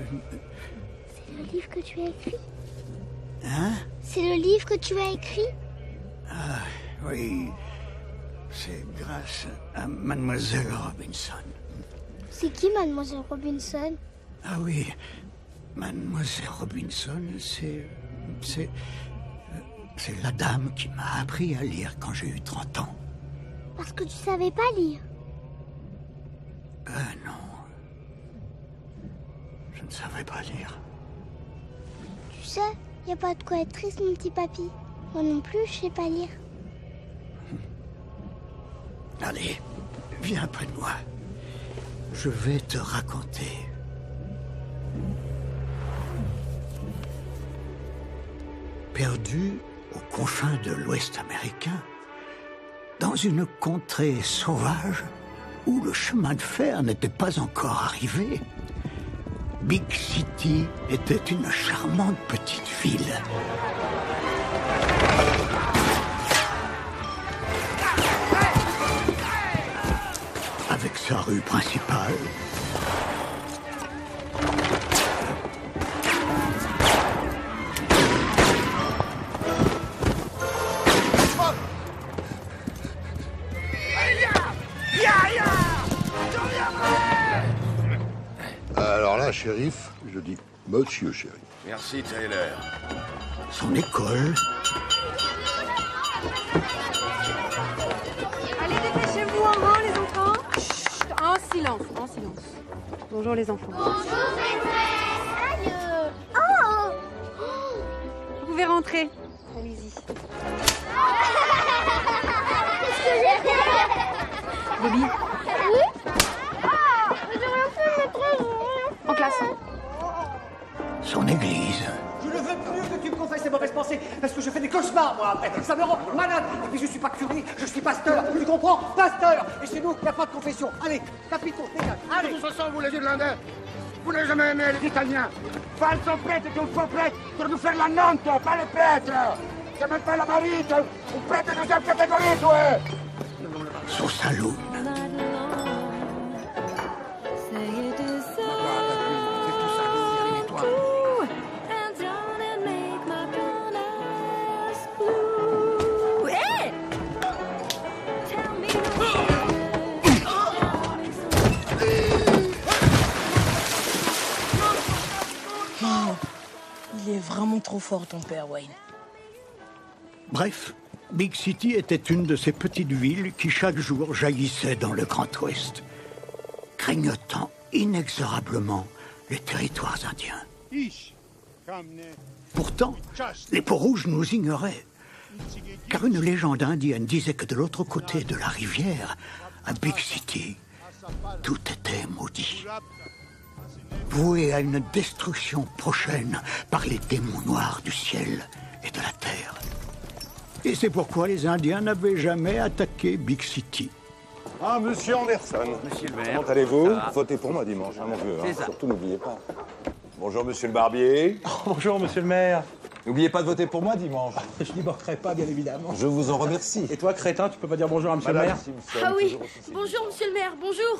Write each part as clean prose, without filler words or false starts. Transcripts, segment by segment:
C'est le livre que tu as écrit? Hein? C'est le livre que tu as écrit? Ah, oui. C'est grâce à Mademoiselle Robinson. C'est qui, Mademoiselle Robinson? Ah oui, Mademoiselle Robinson, c'est la dame qui m'a appris à lire quand j'ai eu 30 ans. Parce que tu savais pas lire? Non. Je ne savais pas lire. Tu sais, y a pas de quoi être triste, mon petit papy. Moi non plus, je sais pas lire. Allez, viens près de moi. Je vais te raconter. Perdu aux confins de l'Ouest américain, dans une contrée sauvage où le chemin de fer n'était pas encore arrivé, Big City était une charmante petite ville. Avec sa rue principale, Alors là, shérif, je dis monsieur shérif. Merci, Taylor. son école, Allez, dépêchez-vous en rang, les enfants. Chut, en silence, en silence. Bonjour, les enfants. Aïe! Oh! Vous pouvez rentrer. Allez-y. Qu'est-ce que j'ai fait? Bobby, Oui? Ah! J'ai rien fait, maîtresse! en classe. son église, Je ne veux plus que tu me confesses ces mauvaises pensées, parce que je fais des cauchemars, moi, après. Ça me rend malade. Et puis je suis pas curé, je suis pasteur. Tu comprends? Pasteur! Et chez nous, il n'y a pas de confession. Allez, capitaux, dégage. Allez! De toute façon, vous les Irlandais, vous n'avez jamais aimé les Italiens. Falso prêtre et un faux prêtre pour nous faire la nonte, pas les prêtres. C'est même pas la marite, un prêtre de deuxième catégorie, toi. son saloon, Il est vraiment trop fort, ton père, Wayne. Bref, Big City était une de ces petites villes qui chaque jour jaillissaient dans le Grand Ouest, grignotant inexorablement les territoires indiens. Pourtant, les Peaux-Rouges nous ignoraient, car une légende indienne disait que de l'autre côté de la rivière, à Big City, tout était maudit, voué à une destruction prochaine par les démons noirs du ciel et de la terre. Et c'est pourquoi les Indiens n'avaient jamais attaqué Big City. Ah, monsieur Anderson. Monsieur le maire. Comment allez-vous? Votez pour moi dimanche, hein, mon vieux. C'est ça. Surtout, n'oubliez pas. Bonjour, monsieur le barbier. Bonjour, monsieur le maire. N'oubliez pas de voter pour moi dimanche. Je n'y manquerai pas, bien évidemment. Je vous en remercie. Et toi, crétin, tu peux pas dire bonjour à monsieur le maire? Simpson, Ah oui, toujours aussi séduisante. bonjour monsieur le maire, bonjour.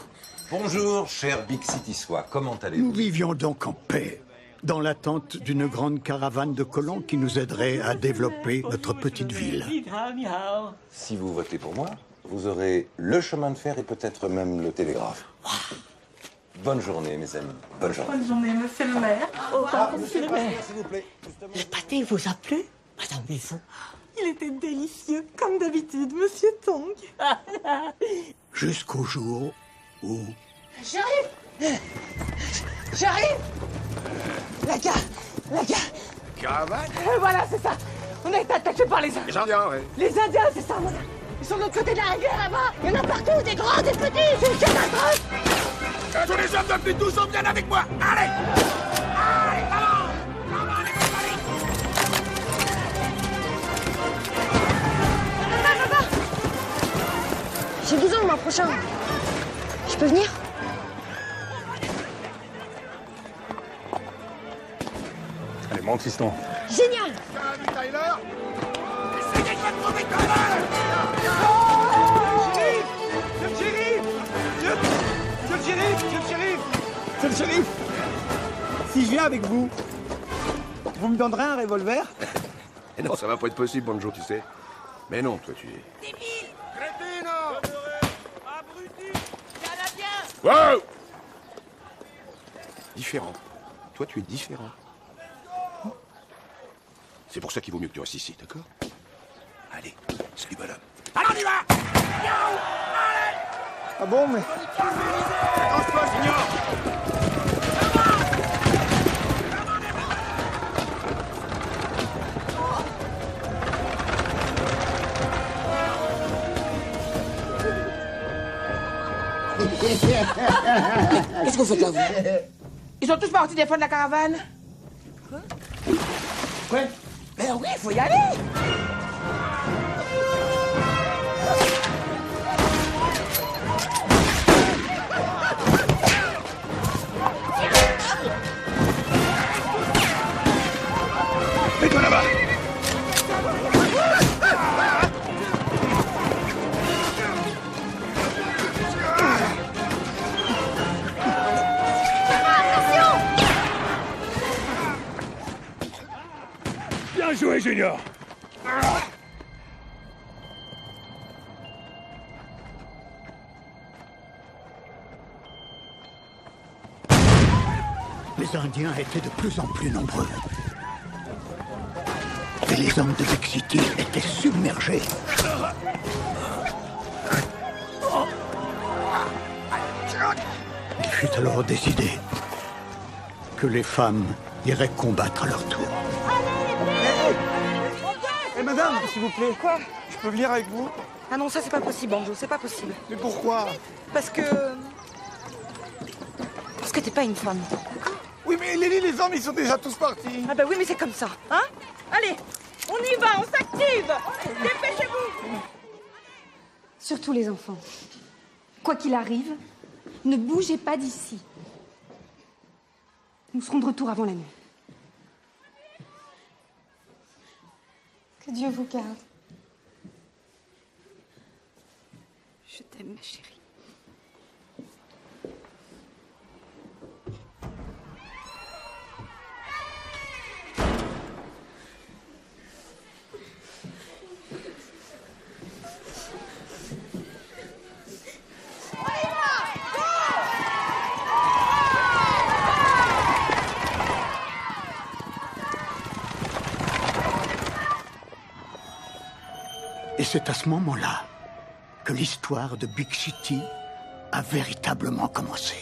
Bonjour, cher Big City Sois, comment Nous allez-vous? vivions donc en paix, dans l'attente d'une grande caravane de colons qui nous aiderait à développer notre petite ville. Si vous votez pour moi, vous aurez le chemin de fer et peut-être même le télégraphe. Bonne journée, mes amis. Bonne journée. Bonne journée, monsieur le maire. Oh, pardon, monsieur le maire. S'il vous plaît. Justement. Le pâté vous a plu, madame Wilson? Il était délicieux, comme d'habitude, monsieur Tong. Jusqu'au jour où... J'arrive! J'arrive! La gare! Caravane? Voilà, c'est ça! On a été attaqués par les Indiens. Les Indiens, oui. Les Indiens, c'est ça, voilà! Ils sont de l'autre côté de la rivière, là-bas! Il y en a partout, des grands, des petits! C'est une catastrophe! Tous les hommes de Pitou sont bien avec moi. Allez! Allez, allons! Allons, allez, allez! J'ai 12 ans le mois prochain. Je peux venir? Allez, monte, fiston. Génial! Salut, Tyler! Essayez de me trouver quand même! Monsieur le shérif! Monsieur le shérif! Monsieur le shérif! si je viens avec vous, vous me donnerez un revolver? Et non, ça va pas être possible, Banjo, tu sais. Mais non, toi, tu es... Débile! Crétino! Abruti! Wow! Différent. Toi, tu es différent. C'est pour ça qu'il vaut mieux que tu restes ici, d'accord? Allez, salut, bonhomme. Alors on y va! Ah bon, mais... Accroche-toi, signor! Qu'est-ce que vous faites là, vous? Ils sont tous partis défendre la caravane. Quoi? Mais oui, il faut y aller. Mets-toi là-bas! Bien joué, Junior! Les Indiens étaient de plus en plus nombreux. Et les hommes de Big City étaient submergés. Il fut alors décidé que les femmes iraient combattre à leur tour. Eh madame, s'il vous plaît. Quoi? Je peux venir avec vous? Ah non, ça c'est pas possible, Banjo, c'est pas possible. Mais pourquoi? Parce que t'es pas une femme. Oui, mais les hommes, ils sont déjà tous partis. Ah bah oui, mais c'est comme ça, hein? Allez, on y va, on s'active! Dépêchez-vous! Surtout les enfants. Quoi qu'il arrive, ne bougez pas d'ici. Nous serons de retour avant la nuit. Que Dieu vous garde. Je t'aime, ma chérie. Et c'est à ce moment-là que l'histoire de Big City a véritablement commencé.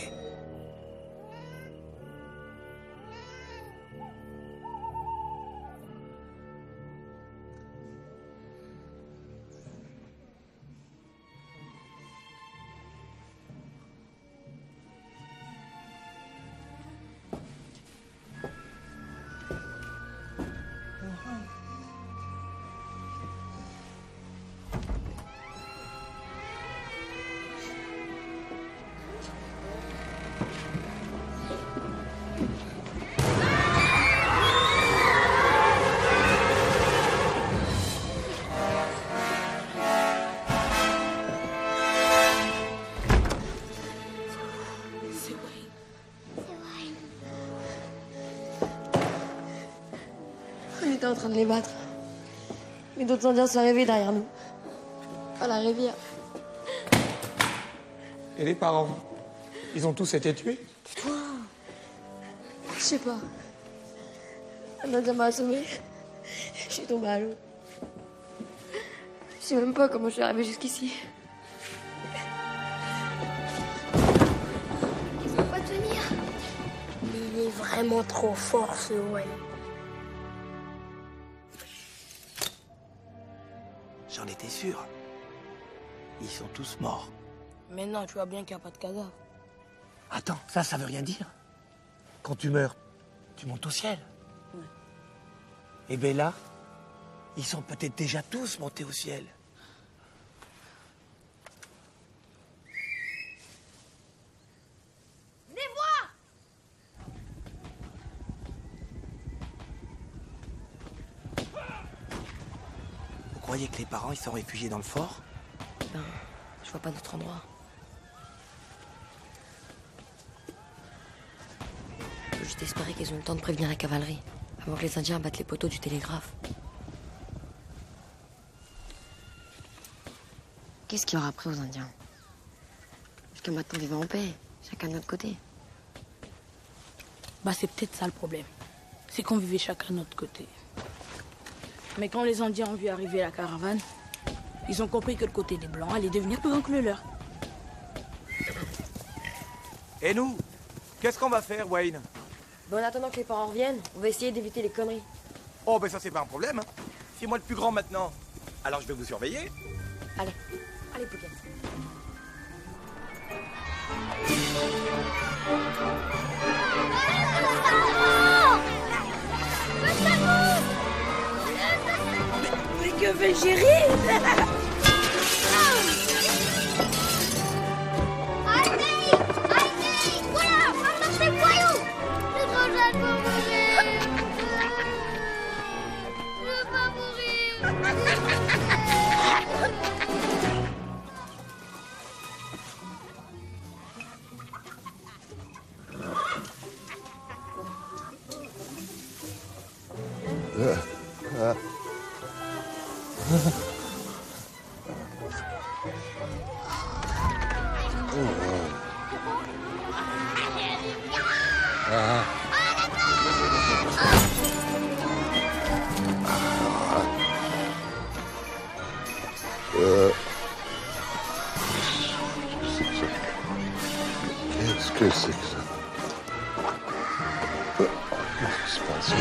On était en train de les battre. Mais d'autres Indiens sont arrivés derrière nous. À la rivière. Et les parents? Ils ont tous été tués? Je sais pas. Un Indien m'a assommé. Je suis tombée à l'eau. Je sais même pas comment je suis arrivée jusqu'ici. Il faut pas tenir. Il est vraiment trop fort, ce Wayne. J'en étais sûr. Ils sont tous morts. Mais non, tu vois bien qu'il n'y a pas de cadavre. Attends, ça veut rien dire. Quand tu meurs, tu montes au ciel. Ouais. Et ben là, ils sont peut-être déjà tous montés au ciel. Venez voir! Vous croyez que les parents, ils sont réfugiés dans le fort? Ben, je vois pas d'autre endroit. Je J'ai espéré qu'ils ont le temps de prévenir la cavalerie, avant que les Indiens battent les poteaux du télégraphe. Qu'est-ce qu'il y aura après aux Indiens? Jusqu'à maintenant, vivons en paix, chacun de notre côté. Bah, c'est peut-être ça le problème. C'est qu'on vivait chacun de notre côté. Mais quand les Indiens ont vu arriver la caravane, ils ont compris que le côté des Blancs allait devenir plus grand que le leur. Et nous? Qu'est-ce qu'on va faire, Wayne? Bon, en attendant que les parents reviennent, on va essayer d'éviter les conneries. Oh, ben ça, c'est pas un problème. Hein. C'est moi le plus grand maintenant. Alors je vais vous surveiller. Allez, allez, Pouquet. Mais que fait le shérif? Qu'est-ce que c'est que ça? Qu'est-ce qui se passe?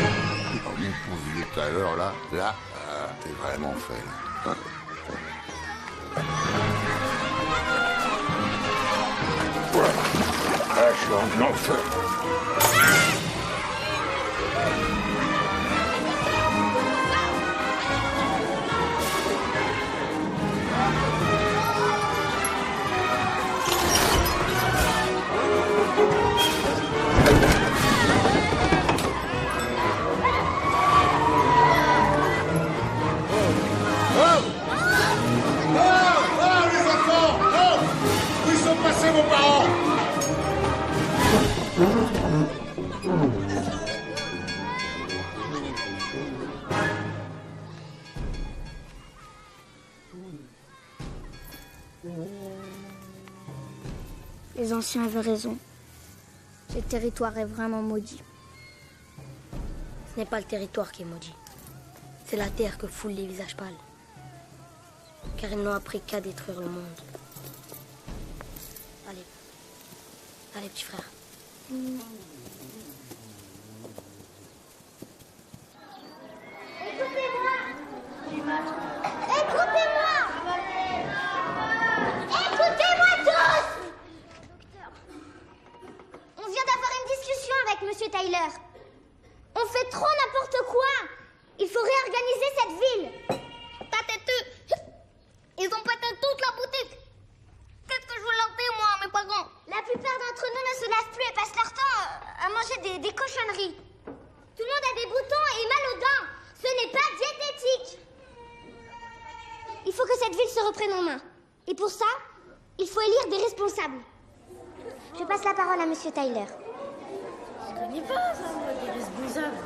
Oh, mon pauvre vieux tout à l'heure, là, t'es vraiment fait, là. Ah, je suis en enfer. Vos parents. Les anciens avaient raison. Ce territoire est vraiment maudit. Ce n'est pas le territoire qui est maudit. C'est la terre que foulent les visages pâles. Car ils n'ont appris qu'à détruire le monde. Allez, petit frère. Écoutez-moi tous! Docteur, on vient d'avoir une discussion avec Monsieur Tyler. On fait trop n'importe quoi. Il faut réorganiser cette ville. Ta têteux. Ils ont pété toute la boutique. Qu'est-ce que je veux leur dire, moi, à mes parents? La plupart d'entre nous ne se lavent plus et passent leur temps à manger des cochonneries. Tout le monde a des boutons et mal aux dents. Ce n'est pas diététique. Il faut que cette ville se reprenne en main. Et pour ça, il faut élire des responsables. Je passe la parole à Monsieur Tyler. Je connais pas ça, moi, des responsables.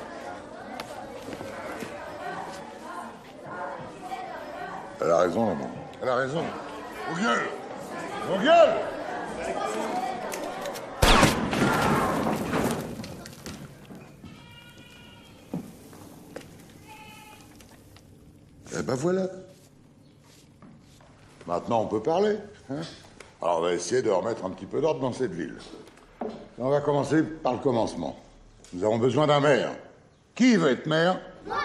Elle a raison, maman. Elle a raison. Vos gueules! Vos gueules! Eh ben voilà. Maintenant, on peut parler. Hein? Alors, on va essayer de remettre un petit peu d'ordre dans cette ville. Et on va commencer par le commencement. Nous avons besoin d'un maire. Qui veut être maire? Pour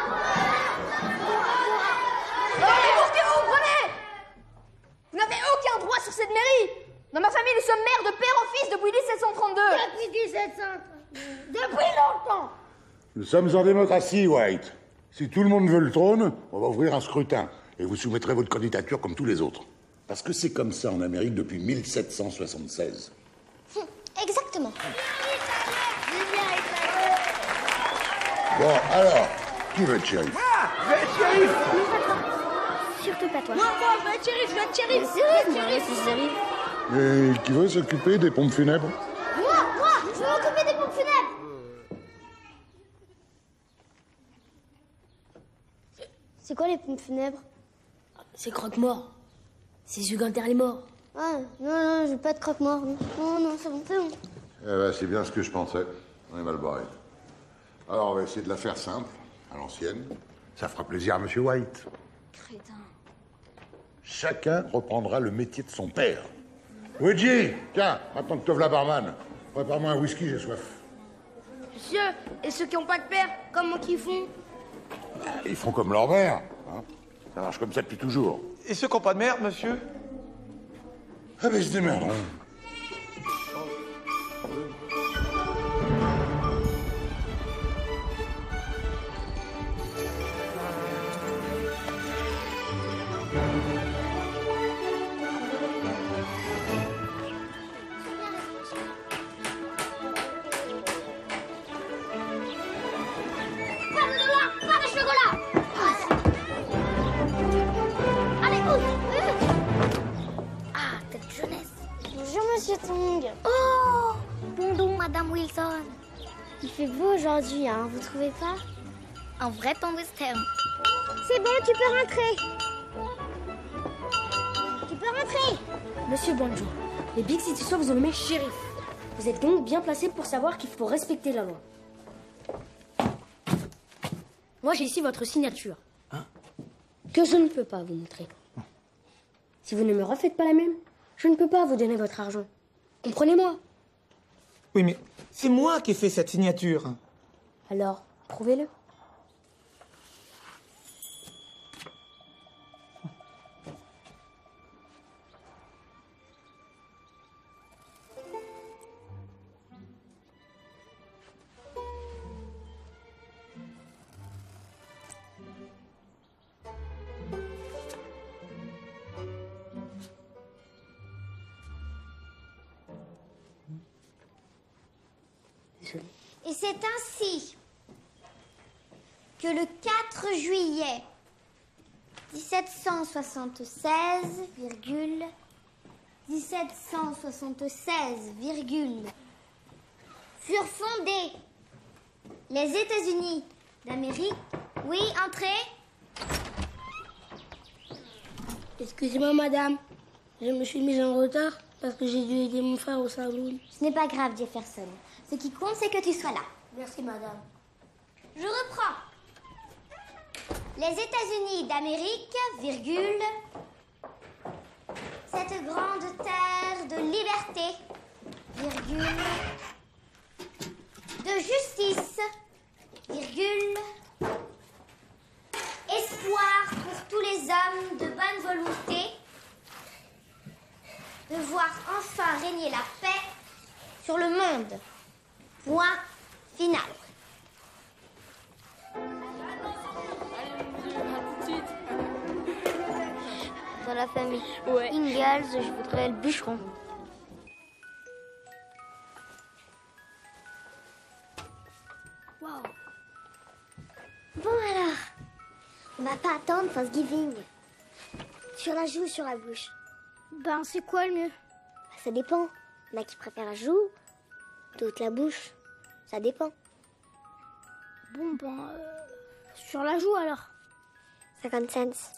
qui vous prenez? Vous n'avez aucun droit sur cette mairie. Dans ma famille, nous sommes maires de père en fils depuis 1732. Depuis 1732. Depuis longtemps. Nous sommes en démocratie, White. Si tout le monde veut le trône, on va ouvrir un scrutin. Et vous soumettrez votre candidature comme tous les autres. Parce que c'est comme ça en Amérique depuis 1776. Exactement. Bon, alors, qui veut être shérif? Je vais être shérif. Surtout pas toi. Non, moi, je vais être shérif, je vais être shérif. Shérif. Et qui veut s'occuper des pompes funèbres? Moi, je vais m'occuper des pompes funèbres. C'est quoi les pompes funèbres? C'est croque-mort. C'est Zuganter les morts. Ah, non, je veux pas de croque-mort. Non, c'est bon, c'est bon. Eh ben, c'est bien ce que je pensais. On est mal barré. Alors, on va essayer de la faire simple, à l'ancienne. Ça fera plaisir à Monsieur White. Crétin. Chacun reprendra le métier de son père. Luigi, tiens, maintenant que t'ouvres la barman, prépare-moi un whisky, j'ai soif. Monsieur, et ceux qui n'ont pas de père, comment qu'ils font? Ils font comme leur mère. Hein. Ça marche comme ça depuis toujours. Et ceux qui n'ont pas de merde, monsieur? Ah ben, ils se démerderont. Oh, bonjour, Madame Wilson. Il fait beau aujourd'hui, hein, vous trouvez pas? Un vrai temps western. C'est bon, tu peux rentrer. Tu peux rentrer. Monsieur Banjo, les Big City Soap vous ont nommé shérif. Vous êtes donc bien placé pour savoir qu'il faut respecter la loi. Moi, j'ai ici votre signature. Que je ne peux pas vous montrer. Si vous ne me refaites pas la même, je ne peux pas vous donner votre argent. Comprenez-moi. Oui, mais c'est moi qui ai fait cette signature. Alors, prouvez-le. Et c'est ainsi que le 4 juillet 1776, furent fondés les États-Unis d'Amérique. Oui, entrez. Excusez-moi, madame. Je me suis mise en retard parce que j'ai dû aider mon frère au salon. Ce n'est pas grave, Jefferson. Ce qui compte, c'est que tu sois là. Merci, madame. Je reprends. Les États-Unis d'Amérique, cette grande terre de liberté, de justice, espoir pour tous les hommes de bonne volonté, de voir enfin régner la paix sur le monde. Point final. Dans la famille Ingalls, je voudrais le bûcheron. Wow. Bon alors, on va pas attendre Thanksgiving. Sur la joue ou sur la bouche? Ben, c'est quoi le mieux? Ça dépend. Il y en a qui préfèrent la joue, d'autres la bouche. Ça dépend. Bon, ben, sur la joue alors. 50 cents.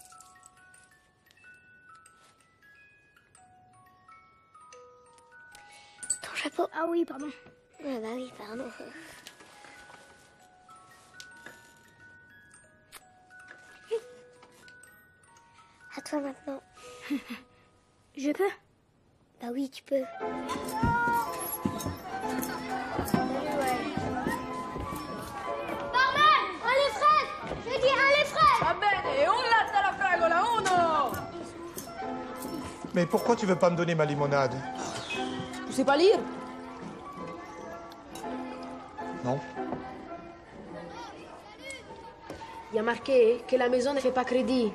Ton chapeau. Ah oui, pardon. Ah bah oui, pardon. À toi maintenant. Je peux? Bah oui, tu peux. Mais pourquoi tu veux pas me donner ma limonade? Tu sais pas lire? Non. Il y a marqué que la maison ne fait pas crédit.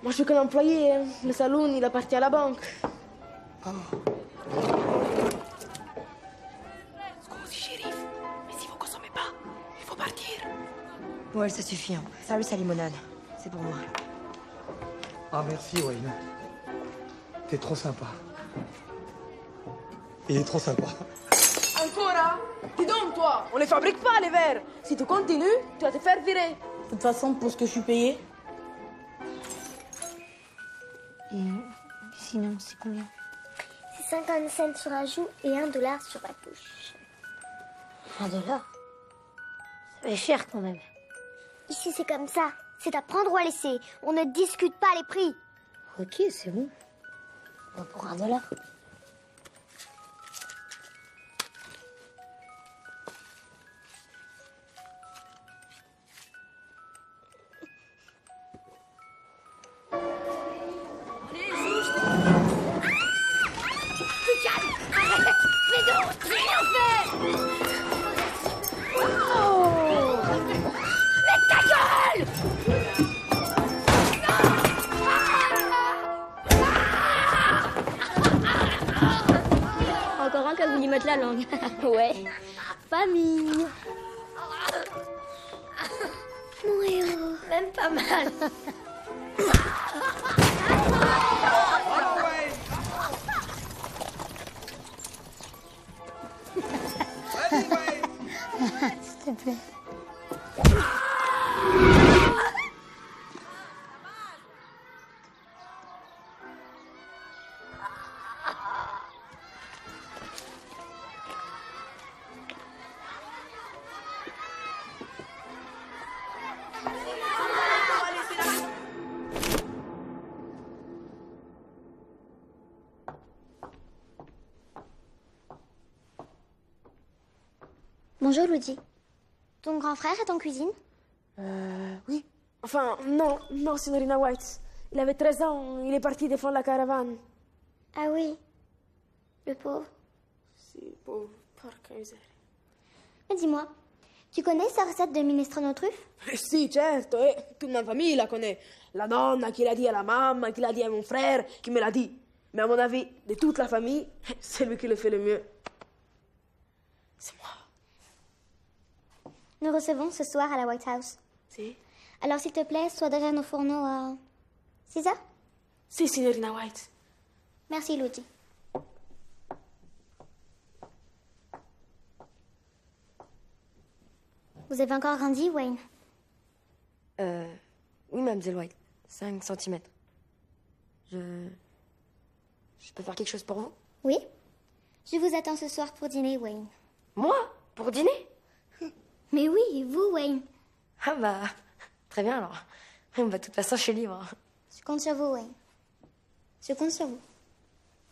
Moi, je suis qu'un employé. Hein. Le saloon, il appartient à la banque. Scusi, shérif. Mais si vous consommez pas, il faut partir. Ouais, ça suffit. Hein. Salut, sa limonade. C'est pour moi. Ah, merci, Wayne. T'es trop sympa. Il est trop sympa. Encore? Dis donc, toi, on les fabrique pas, les verres. Si tu continues, tu vas te faire virer. De toute façon, pour ce que je suis payé. Et sinon, c'est combien? C'est 50 cents sur la joue et $1 sur la bouche. $1? Ça fait cher quand même. Ici, c'est comme ça. C'est à prendre ou à laisser. On ne discute pas les prix. Ok, c'est bon. Bon, pour $1. Encore un qui a voulu mettre la langue. Ouais. Famille. Mon héros. Même pas mal. S'il te plaît. Bonjour, Luigi. Ton grand frère est en cuisine? Oui. Enfin, non, signorina White. Il avait 13 ans, il est parti défendre la caravane. Ah oui, le pauvre. Si, pauvre, porca miseria. Mais dis-moi, tu connais sa recette de minestrone aux truffes? Si, certo, toute ma famille la connaît. La donna qui l'a dit à la maman, qui l'a dit à mon frère, qui me l'a dit. Mais à mon avis, de toute la famille, c'est lui qui le fait le mieux. C'est moi. Nous recevons ce soir à la White House. Si. Alors, s'il te plaît, sois derrière nos fourneaux à 6 heures? Si, signorina White. Merci, Luigi. Vous avez encore grandi, Wayne? Oui, mademoiselle White. 5 cm. Je peux faire quelque chose pour vous? Oui. Je vous attends ce soir pour dîner, Wayne. Moi? Pour dîner? Mais oui, vous, Wayne. Ah bah, très bien alors. De toute façon, je suis libre. Je compte sur vous, Wayne. Je compte sur vous.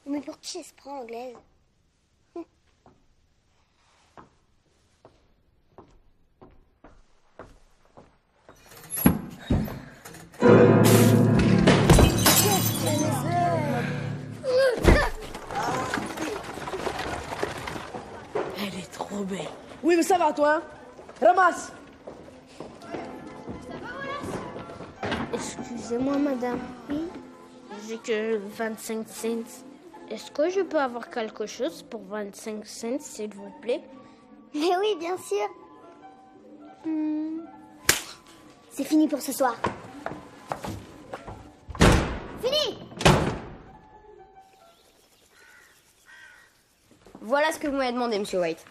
Mais pour qui elle se prend, anglaise? Elle est trop belle. Oui, mais ça va, toi, hein? Ramasse. Excusez-moi, madame. Oui? J'ai que 25 cents. Est-ce que je peux avoir quelque chose pour 25 cents, s'il vous plaît? Mais oui, bien sûr. C'est fini pour ce soir. Fini! Voilà ce que vous m'avez demandé, monsieur White.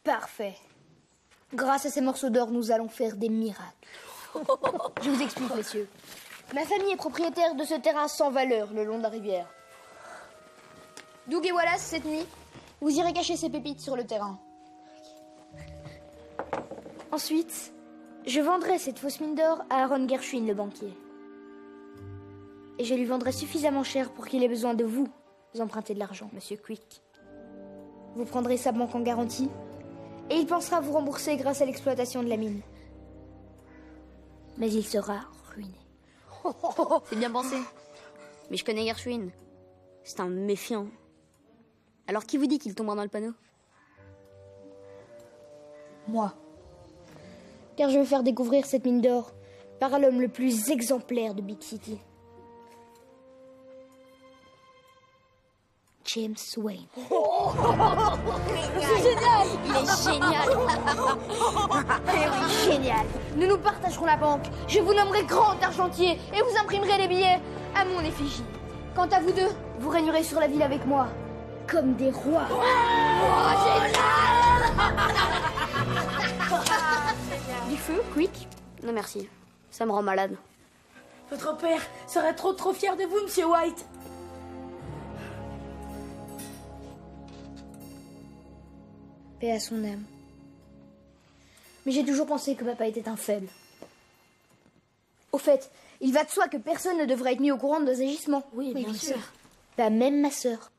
Parfait. Grâce à ces morceaux d'or, nous allons faire des miracles. Je vous explique, messieurs. Ma famille est propriétaire de ce terrain sans valeur le long de la rivière. Doug et Wallace, cette nuit, vous irez cacher ces pépites sur le terrain. Ensuite, je vendrai cette fausse mine d'or à Aaron Gershwin, le banquier. Et je lui vendrai suffisamment cher pour qu'il ait besoin de vous emprunter de l'argent, monsieur Quick. Vous prendrez sa banque en garantie et il pensera vous rembourser grâce à l'exploitation de la mine. Mais il sera ruiné. C'est bien pensé. Mais je connais Gershwin. C'est un méfiant. Alors qui vous dit qu'il tombera dans le panneau? Moi. Car je veux faire découvrir cette mine d'or par l'homme le plus exemplaire de Big City. James Wayne. C'est génial! Il est génial! Eh oui, génial! Nous nous partagerons la banque. Je vous nommerai grand argentier et vous imprimerez les billets à mon effigie. Quant à vous deux, vous régnerez sur la ville avec moi, comme des rois. Oh, génial! Du feu, quick? Non merci, ça me rend malade. Votre père serait trop fier de vous, Monsieur White. Paix à son âme. Mais j'ai toujours pensé que papa était un faible. Au fait, il va de soi que personne ne devrait être mis au courant de nos agissements. Oui, bien sûr. Pas même ma sœur.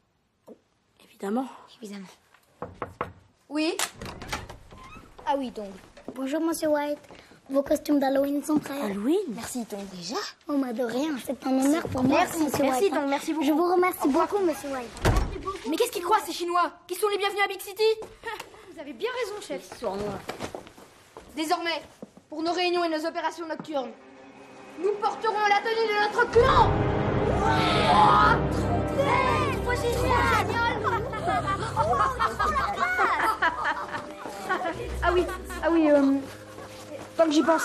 Évidemment. Évidemment. Oui? Ah oui, Tongue. Bonjour, Monsieur White. Vos costumes d'Halloween sont prêts. Halloween? Merci, Tongue. Déjà? Oh, mais de rien. C'est un honneur pour moi, Merci, Monsieur merci, White. Tongue. Merci beaucoup. Je vous remercie beaucoup, Monsieur White. Mais qu'est-ce qu'ils croient, ces Chinois? Qui sont les bienvenus à Big City? Vous avez bien raison, chef. Désormais, pour nos réunions et nos opérations nocturnes, nous porterons la tenue de notre clan. Ah oui, tant que j'y pense,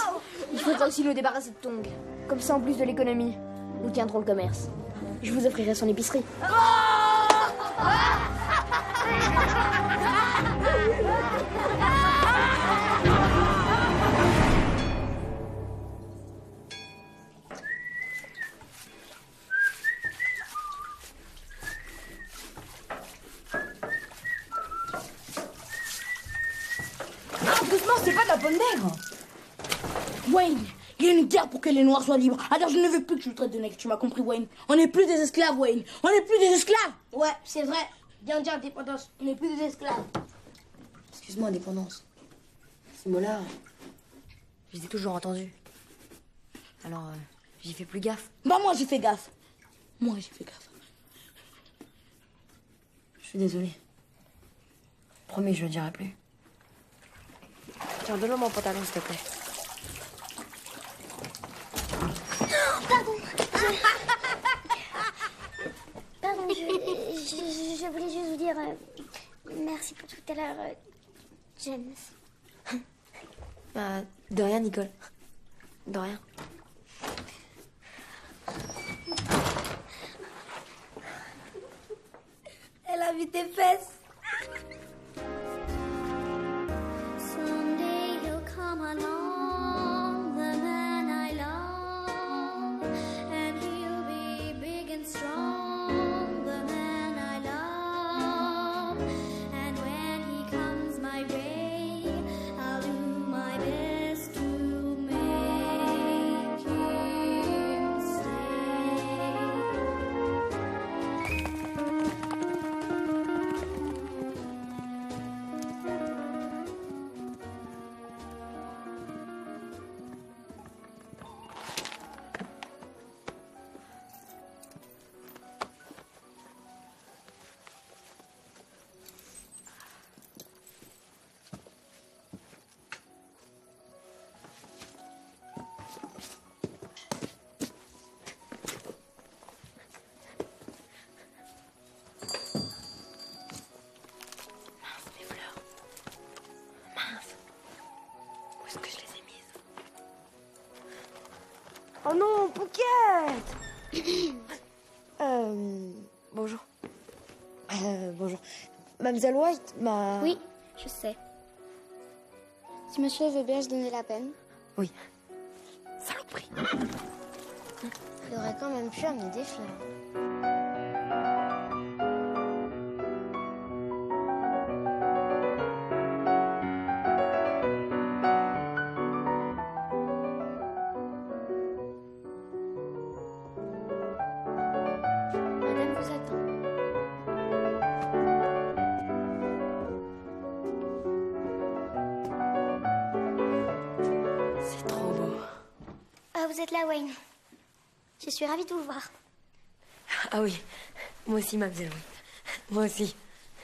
il faudra aussi nous débarrasser de Tongue. Comme ça, en plus de l'économie, nous tiendrons le commerce. Je vous offrirai son épicerie. Doucement, c'est pas de la bonne nègre. Wayne, il y a une guerre pour que les Noirs soient libres. Alors je ne veux plus que tu me traites de nègre, tu m'as compris, Wayne. On n'est plus des esclaves, Wayne. On n'est plus des esclaves. Ouais, c'est vrai. Bien dit, indépendance. On n'est plus des esclaves. Excuse-moi, indépendance. Ces mots-là, je les ai toujours entendus. Alors, j'y fais plus gaffe. Bah moi, j'ai fait gaffe. Moi, j'ai fait gaffe. Je suis désolée. Promis, je le dirai plus. Tiens, donne-moi mon pantalon, s'il te plaît. Pardon. Pardon, je voulais juste vous dire merci pour tout à l'heure, James. Bah, de rien, Nicole. De rien. Elle a vu tes fesses. Someday he'll come along, the man I love, and he'll be big and strong, the man I love, and when he comes my way, I'll do my best to make him stay. Où est-ce que je les ai mises? Oh non, Pouquette. Bonjour. Bonjour. Mademoiselle White m'a... Oui, je sais. Si monsieur veut bien se donner la peine. Oui. Saloperie. Il aurait quand même pu amener des fleurs. Madame vous attend. C'est trop beau. Ah, vous êtes là, Wayne. Je suis ravie de vous voir. Ah oui, moi aussi, mademoiselle White. Moi aussi.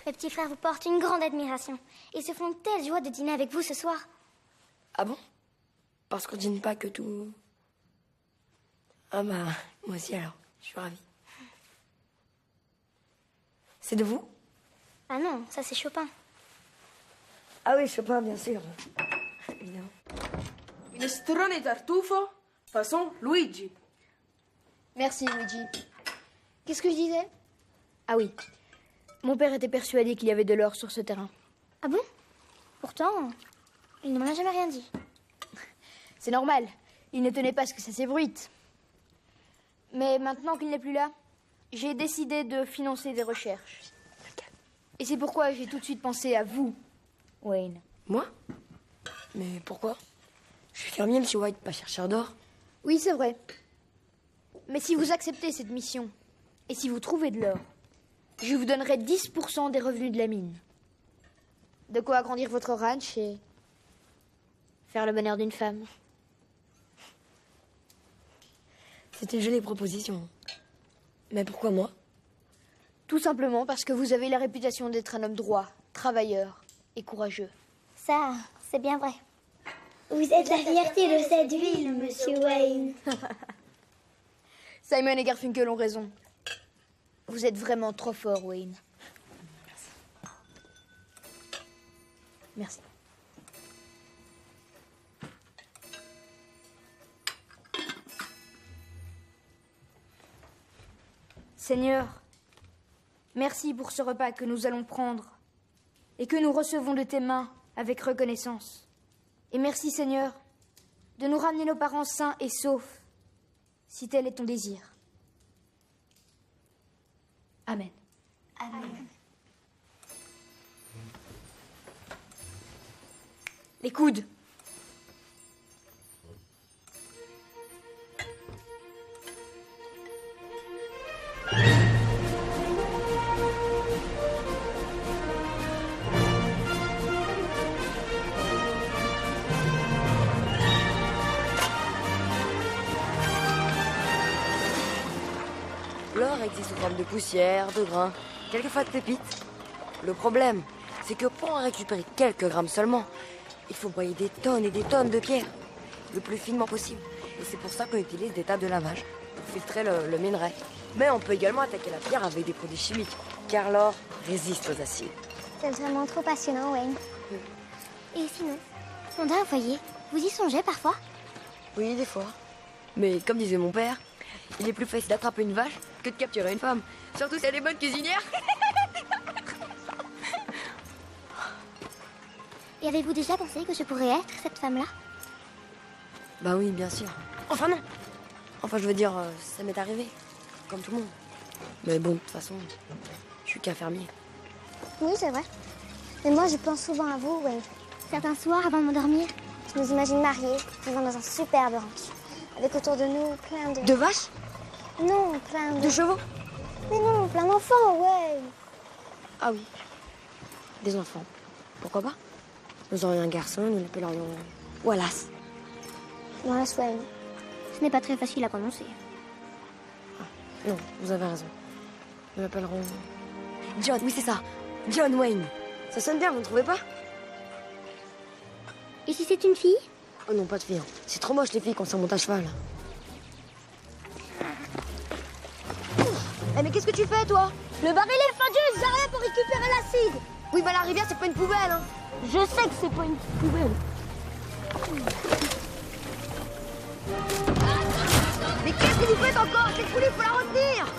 Mes petits frères vous portent une grande admiration. Ils se font une telle joie de dîner avec vous ce soir. Ah bon? Parce qu'on dîne pas que tout... Ah bah, moi aussi alors. Je suis ravie. C'est de vous? Ah non, ça c'est Chopin. Ah oui, Chopin, bien sûr. Évidemment. Minestrone tartufo, façon Luigi. Merci, Luigi. Qu'est-ce que je disais? Ah oui. Mon père était persuadé qu'il y avait de l'or sur ce terrain. Ah bon? Pourtant, il ne m'en a jamais rien dit. C'est normal. Il ne tenait pas à ce que ça s'ébruite. Mais maintenant qu'il n'est plus là, j'ai décidé de financer des recherches. Et c'est pourquoi j'ai tout de suite pensé à vous, Wayne. Moi? Mais pourquoi? Je suis fermier, monsieur White, pas chercheur d'or. Oui, c'est vrai. Mais si vous acceptez cette mission, et si vous trouvez de l'or, je vous donnerai 10% des revenus de la mine. De quoi agrandir votre ranch et faire le bonheur d'une femme. C'est une jolie proposition. Mais pourquoi moi? Tout simplement parce que vous avez la réputation d'être un homme droit, travailleur et courageux. Ça, c'est bien vrai. Vous êtes la fierté de cette ville, monsieur Wayne. Simon et Garfunkel ont raison. Vous êtes vraiment trop fort, Wayne. Merci. Seigneur, merci pour ce repas que nous allons prendre et que nous recevons de tes mains avec reconnaissance. Et merci, Seigneur, de nous ramener nos parents sains et saufs, si tel est ton désir. Amen. Amen. Les coudes. L'or existe sous forme de poussière, de grains, quelquefois de pépites. Le problème, c'est que pour en récupérer quelques grammes seulement, il faut broyer des tonnes et des tonnes de pierre, le plus finement possible. Et c'est pour ça qu'on utilise des tables de lavage, pour filtrer le minerai. Mais on peut également attaquer la pierre avec des produits chimiques, car l'or résiste aux acides. C'est vraiment trop passionnant, Wayne. Et sinon, fonder un foyer, vous y songez parfois? Oui, des fois. Mais comme disait mon père, il est plus facile d'attraper une vache que de capturer une femme. Surtout si elle est bonne cuisinière. Et avez-vous déjà pensé que je pourrais être cette femme-là? Bah oui, bien sûr. Enfin non. Enfin, je veux dire, ça m'est arrivé. Comme tout le monde. Mais bon, de toute façon, je suis qu'un fermier. Oui, c'est vrai. Mais moi, je pense souvent à vous, Wayne. Certains soirs, avant de m'endormir, je nous imagine mariés, vivant dans un superbe ranch. Avec autour de nous plein de... De vaches? Non, plein de... De chevaux? Mais non, plein d'enfants, ouais. Ah oui. Des enfants. Pourquoi pas? Nous aurions un garçon, nous l'appellerions Wallace. Wallace Wayne. Ce n'est pas très facile à prononcer. Non, vous avez raison. Nous l'appellerons... John, oui c'est ça. John Wayne. Ça sonne bien, vous ne trouvez pas? Et si c'est une fille? Oh non, pas de fille. C'est trop moche les filles quand ça monte à cheval. Eh mais qu'est-ce que tu fais, toi? Le baril est fendu, j'ai rien pour récupérer l'acide. Oui, bah la rivière, c'est pas une poubelle, hein. Je sais que c'est pas une poubelle. Mais qu'est-ce que vous faites encore? Cette poulie, faut la retenir.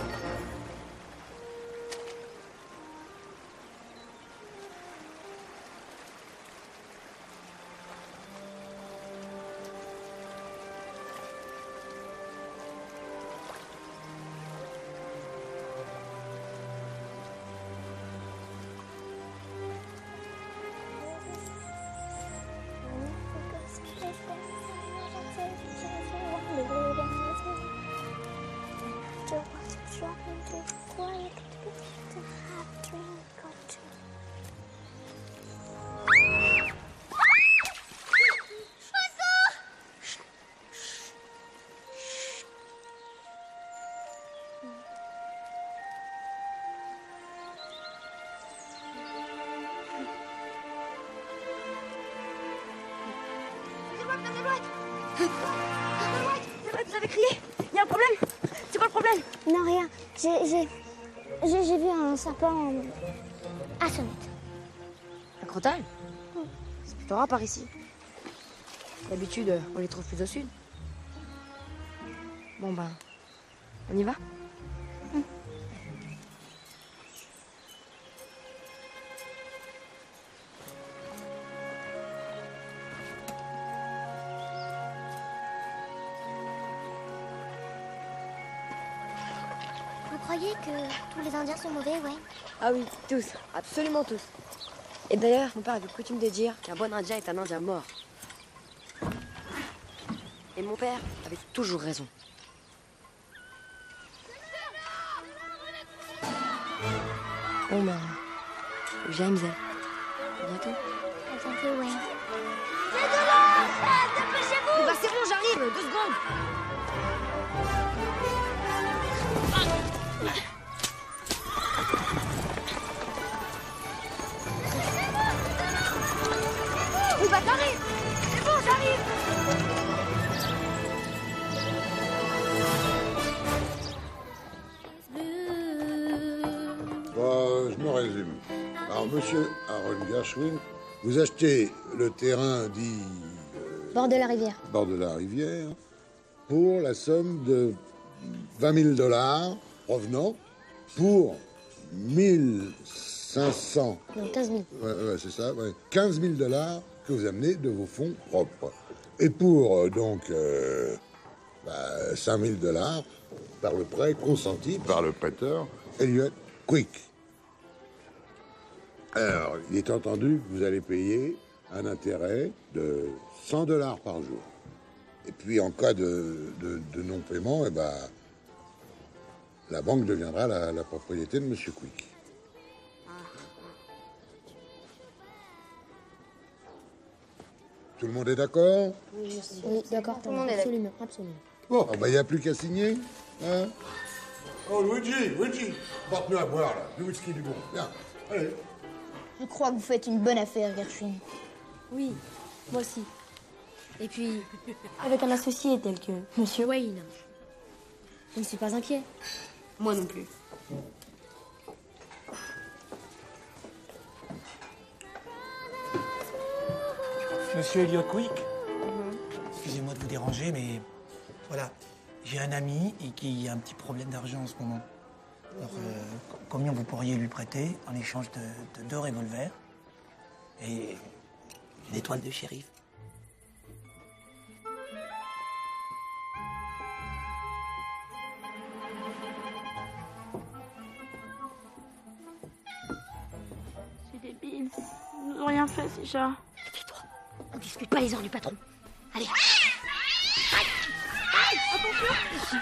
Vous avez crié? Il y a un problème? C'est quoi le problème? Non, rien. J'ai vu un serpent à Sonnette. Un crotale? C'est plutôt rare par ici. D'habitude, on les trouve plus au sud. Bon ben, on y va? Vous croyez que tous les Indiens sont mauvais, Wayne? Ah oui, tous, absolument tous. Et d'ailleurs, mon père avait coutume de dire qu'un bon Indien est un Indien mort. Et mon père avait toujours raison. Bon ben, James, à bientôt. À bientôt, Wayne. C'est de l'eau, dépêchez-vous. Bah c'est bon, j'arrive, 2 secondes. Oui, bah t'arrives. C'est bon, j'arrive. Bon, je me résume. Alors, monsieur Aaron Gershwin, vous achetez le terrain dit Bord de la rivière. bord de la rivière pour la somme de 20 000 $ provenant pour 1500. Non, 15 000. Ouais, c'est ça, ouais. 15 000 $ que vous amenez de vos fonds propres. Et pour 5 000 $ par le prêt consenti par le prêteur Elliot Quick. Alors, il est entendu que vous allez payer un intérêt de 100 $ par jour. Et puis, en cas de non-paiement, eh ben, la banque deviendra la propriété de M. Quick. Tout le monde est d'accord? Oui, d'accord. Tout le monde est absolument, absolument. Bon, il n'y a plus qu'à signer. Hein? Oh, Luigi, porte-nous à boire, là. Du whisky du bon. Viens, allez. Je crois que vous faites une bonne affaire, Gershwin. Oui, moi aussi. Et puis, avec un associé tel que Monsieur Wayne, je ne suis pas inquiet. Moi non plus. Monsieur Elliot Quick, excusez-moi de vous déranger, mais voilà, j'ai un ami et qui a un petit problème d'argent en ce moment. Alors, combien vous pourriez lui prêter en échange de 2 revolvers et une étoile de shérif? C'est débile. Ils n'ont rien fait, ces chats. Tais-toi, on dispute pas les ordres du patron. Allez. Attention.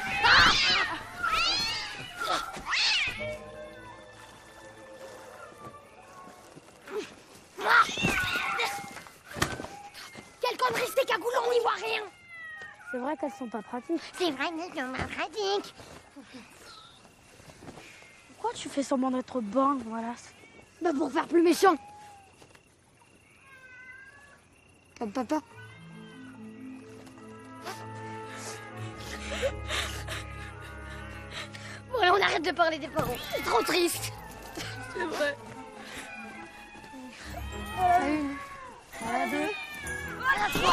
Quelle connerie, ces cagoulons, on n'y voit rien. C'est vrai qu'elles sont pas pratiques. C'est vrai qu'elles sont pas pratiques. Pourquoi tu fais semblant d'être bon, voilà? Bah pour faire plus méchant. Comme papa. Bon, allez, on arrête de parler des parents. C'est trop triste. C'est vrai. Voilà 1, voilà 2, voilà 3.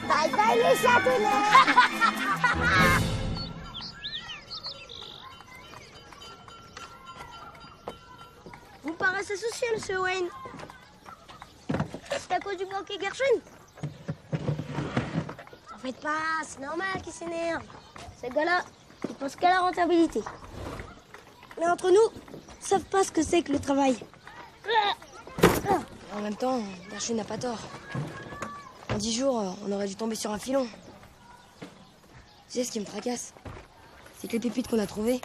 Bye bye les chatonneurs. Vous paraissez soucieux, monsieur Wayne. C'est à cause du banquier Gershwin? En fait pas, c'est normal qu'il s'énerve. Ces gars-là, ils pensent qu'à la rentabilité. Mais entre nous, ils savent pas ce que c'est que le travail. En même temps, Gershwin n'a pas tort. En 10 jours, on aurait dû tomber sur un filon. Tu sais ce qui me tracasse? C'est que les pépites qu'on a trouvées,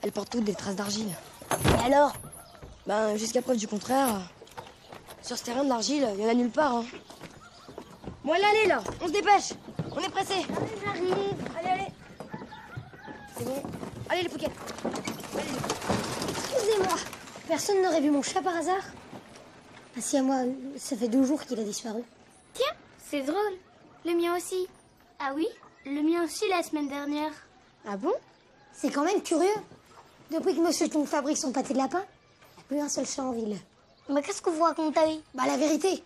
elles portent toutes des traces d'argile. Et alors? Ben, jusqu'à preuve du contraire, sur ce terrain de l'argile, il y en a nulle part. Hein. Bon, allez, là, on se dépêche. On est pressé. Allez, j'arrive. Allez. C'est bon. Allez, les pouquets. Excusez-moi, personne n'aurait vu mon chat par hasard? Ah si, à moi, ça fait 2 jours qu'il a disparu. Tiens, c'est drôle. Le mien aussi. Ah oui? Le mien aussi la semaine dernière. Ah bon? C'est quand même curieux. Depuis que Monsieur Tung fabrique son pâté de lapin, il n'y a plus un seul chat en ville. Mais qu'est-ce que vous racontez? Bah la vérité.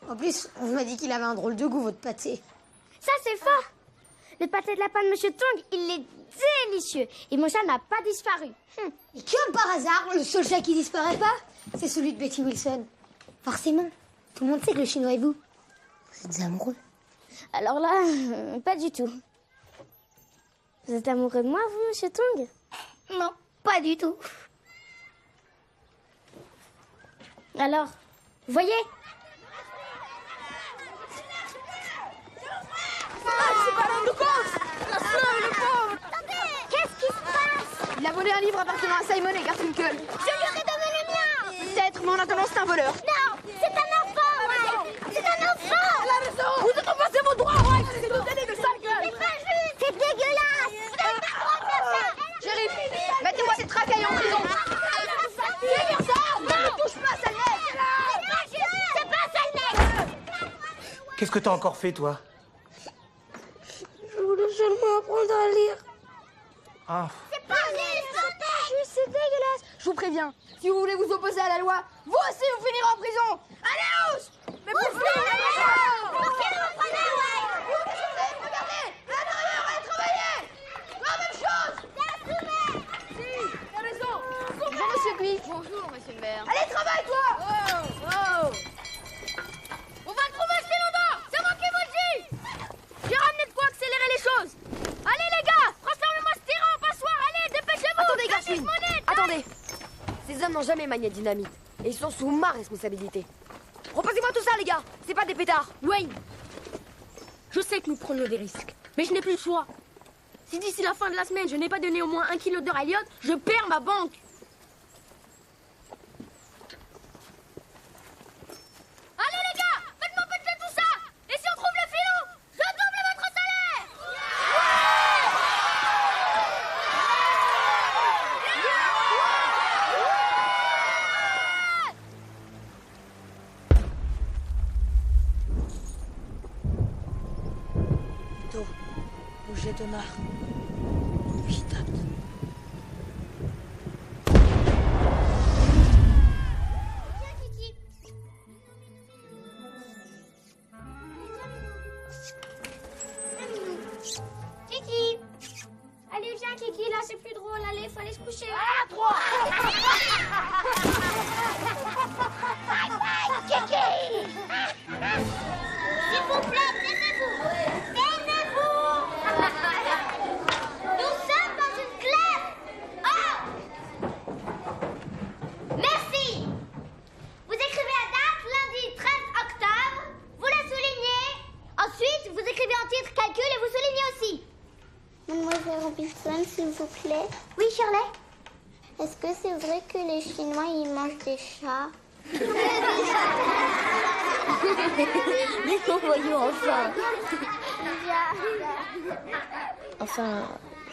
En plus, on m'a dit qu'il avait un drôle de goût, votre pâté. Ça, c'est fort. Le pâté de lapin de Monsieur Tung, il est délicieux. Et mon chat n'a pas disparu. Et comme par hasard, le seul chat qui disparaît pas, c'est celui de Betty Wilson. Forcément. Tout le monde sait que le chinois et vous êtes amoureux. Alors là, pas du tout. Vous êtes amoureux de moi, vous, monsieur Tong? Non, pas du tout. Alors, vous voyez? C'est pas l'homme de cause. La seule, le pauvre. Qu'est-ce qui se passe? Il a volé un livre appartenant à Simon et Garfunkel. Je lui aurais donné le mien. Peut-être, mais en attendant, c'est un voleur. Non, c'est un enfant, ouais. C'est un enfant. Elle a raison. Vous dépassez vos droits, ouais. C'est de donner de sale gueule. C'est pas juste. C'est dégueulasse. Vous n'avez pas le droit de faire ça. Shérif, mettez-moi cette tracaille en prison. C'est ça. Ne me touche pas, sale mec. C'est pas ça, le mec. Qu'est-ce que t'as encore fait, toi? Je voulais seulement apprendre à lire. Ah. C'est pas juste, c'est dégueulasse. Je vous préviens, si vous voulez vous opposer à la loi, vous aussi vous finirez en prison. Allez, hausse. Mais pour Pour qui vous prenez, ouais? Regardez, à l'intérieur, allez travailler. La même chose. Si, t'as raison. Bonjour, monsieur Quick. Bonjour, monsieur le maire. Allez, travaille, toi. Oh. On va trouver ce Cylindre. C'est moi qui vous le dis. J'ai ramené de quoi accélérer les choses. Allez, les gars, transformez-moi ce tyran en passoire. Allez, dépêchez-vous. Attendez, Garfield. Attendez. Ces hommes n'ont jamais manié de dynamite. Et ils sont sous ma responsabilité. Repassez-moi tout ça, les gars. C'est pas des pétards. Wayne, je sais que nous prenons des risques, mais je n'ai plus le choix. Si d'ici la fin de la semaine, je n'ai pas donné au moins 1 kilo d'or à Elliot, je perds ma banque. Allez, les gars, faites-moi péter tout ça. Et si on trouve le filon, je double votre salaire. Plutôt, bougez de marre. Vite. Kiki. Allez, viens, Kiki, là, c'est plus drôle. Allez, faut aller se coucher. À 3. Kiki. S'il vous plaît, taisez-vous. Taisez-vous. Nous sommes dans une classe. Oh. Merci. Vous écrivez la date, lundi 13 octobre. Vous la soulignez. Ensuite, vous écrivez en titre calcul et vous soulignez aussi. Mademoiselle Robinson, s'il vous plaît. Oui, Shirley. Est-ce que c'est vrai que les Chinois, ils mangent des chats? Mais voyons enfin. Enfin,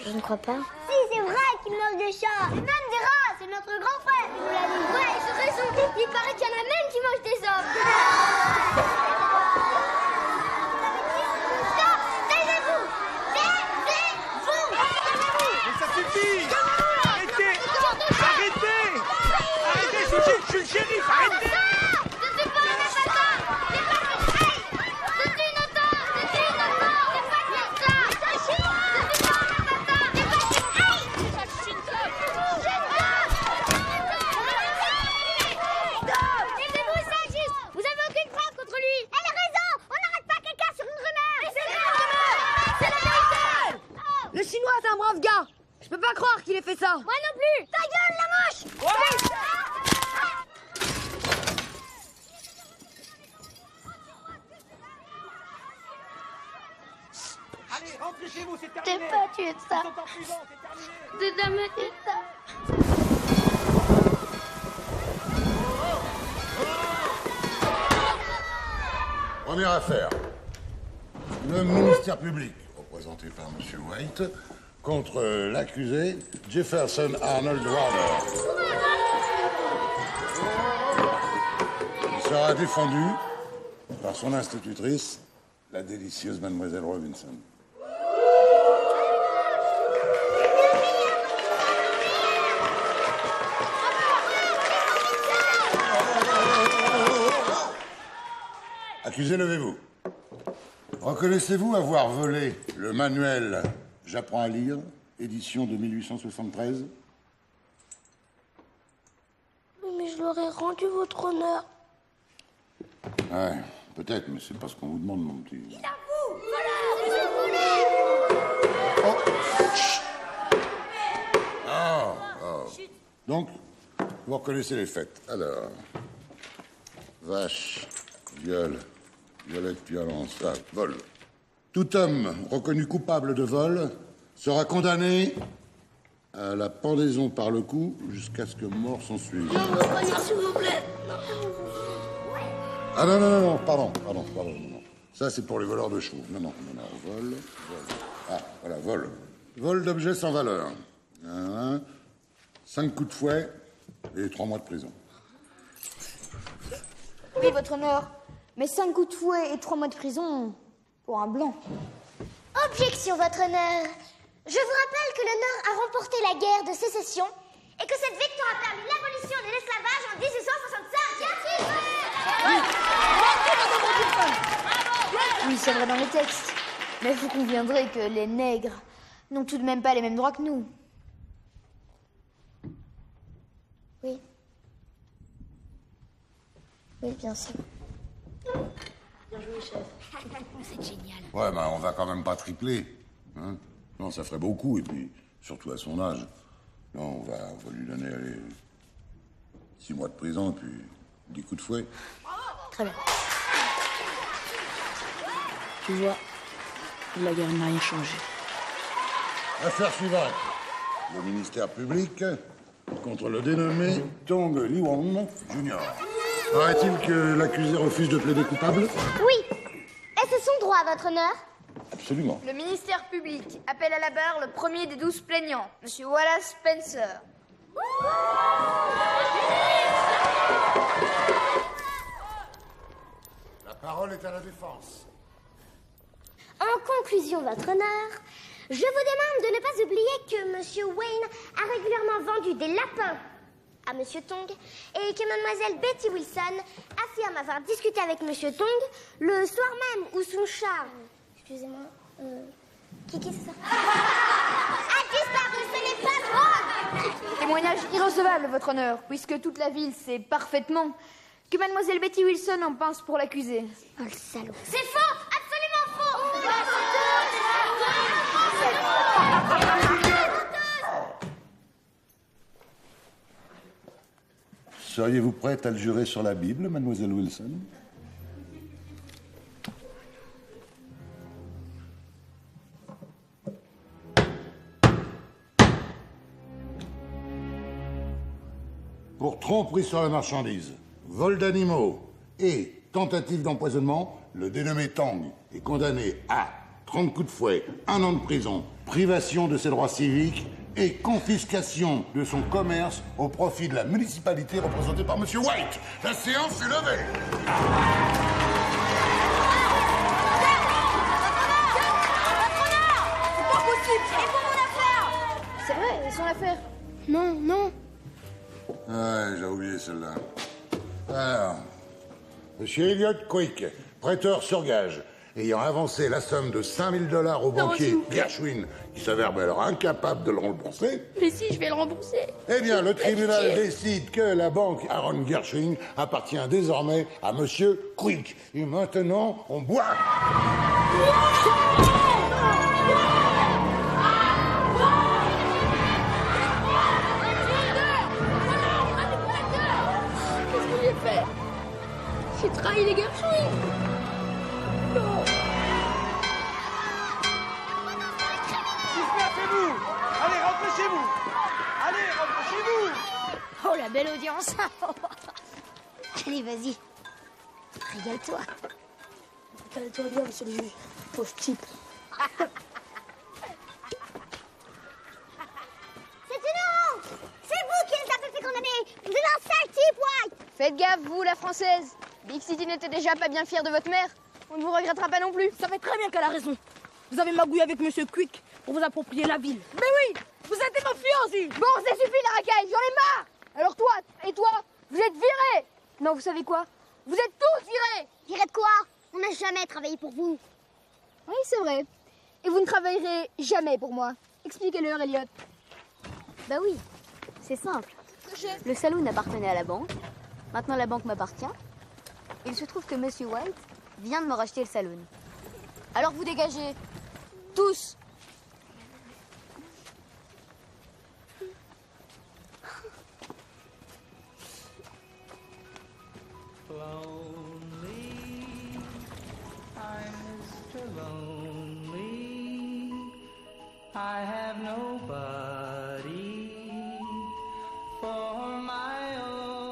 je ne crois pas. Si, c'est vrai qu'ils mangent des chats. Et même des rats, c'est notre grand frère qui nous l'a dit. Ouais, ils ont raison. Il paraît qu'il y en a même qui mangent des hommes. Stop, taisez-vous. Taisez-vous. Mais ça suffit. Arrêtez. Arrêtez. Arrêtez, je suis le shérif. Arrêtez. Je suis pas un assassin. C'est pas que je suis. Je suis innocent. Je suis innocent. C'est pas que ça. Je suis pas un assassin. C'est pas que taisez-vous, c'est injuste. Vous avez aucune preuve contre lui. Elle a raison. On n'arrête pas quelqu'un sur une rumeur. Mais c'est la rumeur. C'est la vérité. Le Chinois, c'est un brave gars. Je peux pas croire qu'il ait fait ça. Moi non plus. Ta gueule, la moche. Allez, rentrez chez vous, c'est T'es terminé. pas tué de ça. Ils sont en prison, c'est terminé. De jamais tué de ça. Première affaire. Le ministère public, représenté par M. White, contre l'accusé Jefferson Arnold Warner. Il sera défendu par son institutrice, la délicieuse Mademoiselle Robinson. Accusé, levez-vous. Reconnaissez-vous avoir volé le manuel J'apprends à lire, édition de 1873? Oui, mais je leur ai rendu votre honneur. Ouais, peut-être, mais c'est pas ce qu'on vous demande, mon petit. Il avoue. vous reconnaissez les faits. Alors, vache, viol, violette, violence, vol. Tout homme reconnu coupable de vol sera condamné à la pendaison par le cou jusqu'à ce que mort s'en suive. Non, s'il vous plaît. Ah non, pardon, non. Ça, c'est pour les voleurs de chevaux. Non, vol. Ah, voilà, vol. Vol d'objets sans valeur. 5 coups de fouet et 3 mois de prison. Oui, votre honneur. Mais 5 coups de fouet et 3 mois de prison pour un blanc. Objection, votre honneur. Je vous rappelle que le Nord a remporté la guerre de sécession et que cette victoire a permis l'abolition de l'esclavage en 1865. Oui, c'est vrai dans les textes. Mais vous conviendrez que les nègres n'ont tout de même pas les mêmes droits que nous. Oui. Oui, bien sûr. Bien joué, chef. C'est génial. Ouais, mais on va quand même pas tripler. Hein? Non, ça ferait beaucoup, et puis, surtout à son âge. Non, on va lui donner, 6 mois de prison, et puis 10 coups de fouet. Très bien. Tu vois, la guerre n'a rien changé. Affaire suivante. Le ministère public contre le dénommé Tong Liwang Jr. Paraît-il que l'accusé refuse de plaider coupable? Oui. Est-ce son droit, votre honneur? Absolument. Le ministère public appelle à la barre le premier des 12 plaignants, Monsieur Wallace Spencer. La parole est à la défense. En conclusion, votre honneur, je vous demande de ne pas oublier que Monsieur Wayne a régulièrement vendu des lapins à Monsieur Tong et que Mademoiselle Betty Wilson affirme avoir discuté avec Monsieur Tong le soir même où son chat... Excusez-moi, Kiki, c'est ça? A disparu, ce n'est pas drôle! Témoignage irrecevable, votre honneur, puisque toute la ville sait parfaitement que Mademoiselle Betty Wilson en pense pour l'accusé. Oh, le salaud. C'est faux! Absolument faux! Seriez-vous prête à le jurer sur la Bible, Mademoiselle Wilson? Pour tromperie sur la marchandise, vol d'animaux et tentative d'empoisonnement, le dénommé Tong est condamné à 30 coups de fouet, 1 an de prison, privation de ses droits civiques et confiscation de son commerce au profit de la municipalité représentée par Monsieur White. La séance est levée. C'est pas possible! Et pour mon affaire! C'est vrai, c'est son affaire. Non, non. Ouais, j'ai oublié celle-là. Alors, Monsieur Elliot Quick, prêteur sur gage, ayant avancé la somme de $5000 au banquier Gershwin, qui s'avère alors incapable de le rembourser. Mais si, je vais le rembourser. Eh bien, le tribunal décide que la banque Aaron Gershwin appartient désormais à Monsieur Quick. Et maintenant, on boit. Qu'est-ce que j'ai fait? J'ai trahi les Gershwin. Non. Dispersez-vous! Allez, rentrez chez vous! Allez, rentrez chez vous! Oh, la belle audience! Allez, vas-y. Régale-toi. Calme-toi bien, monsieur le juge. Pauvre type. C'est une honte! C'est vous qui les avez fait condamner! Vous êtes un sale type, White! Faites gaffe, vous, la française. Big City n'était déjà pas bien fière de votre mère. On ne vous regrettera pas non plus. Ça fait très bien qu'elle a raison. Vous avez magouillé avec monsieur Quick pour vous approprier la ville. Mais oui, vous êtes des mafiosi. Bon, ça suffit la racaille, j'en ai marre. Alors toi, et toi, vous êtes virés. Non, vous savez quoi? Vous êtes tous virés. Virés de quoi? On n'a jamais travaillé pour vous. Oui, c'est vrai. Et vous ne travaillerez jamais pour moi. Expliquez-leur, Elliot. Bah oui, c'est simple. Le saloon appartenait à la banque. Maintenant, la banque m'appartient. Il se trouve que Monsieur White vient de me racheter le saloon. Alors vous dégagez. Tous. lonely. I'm Mr. Lonely. I have nobody for my own.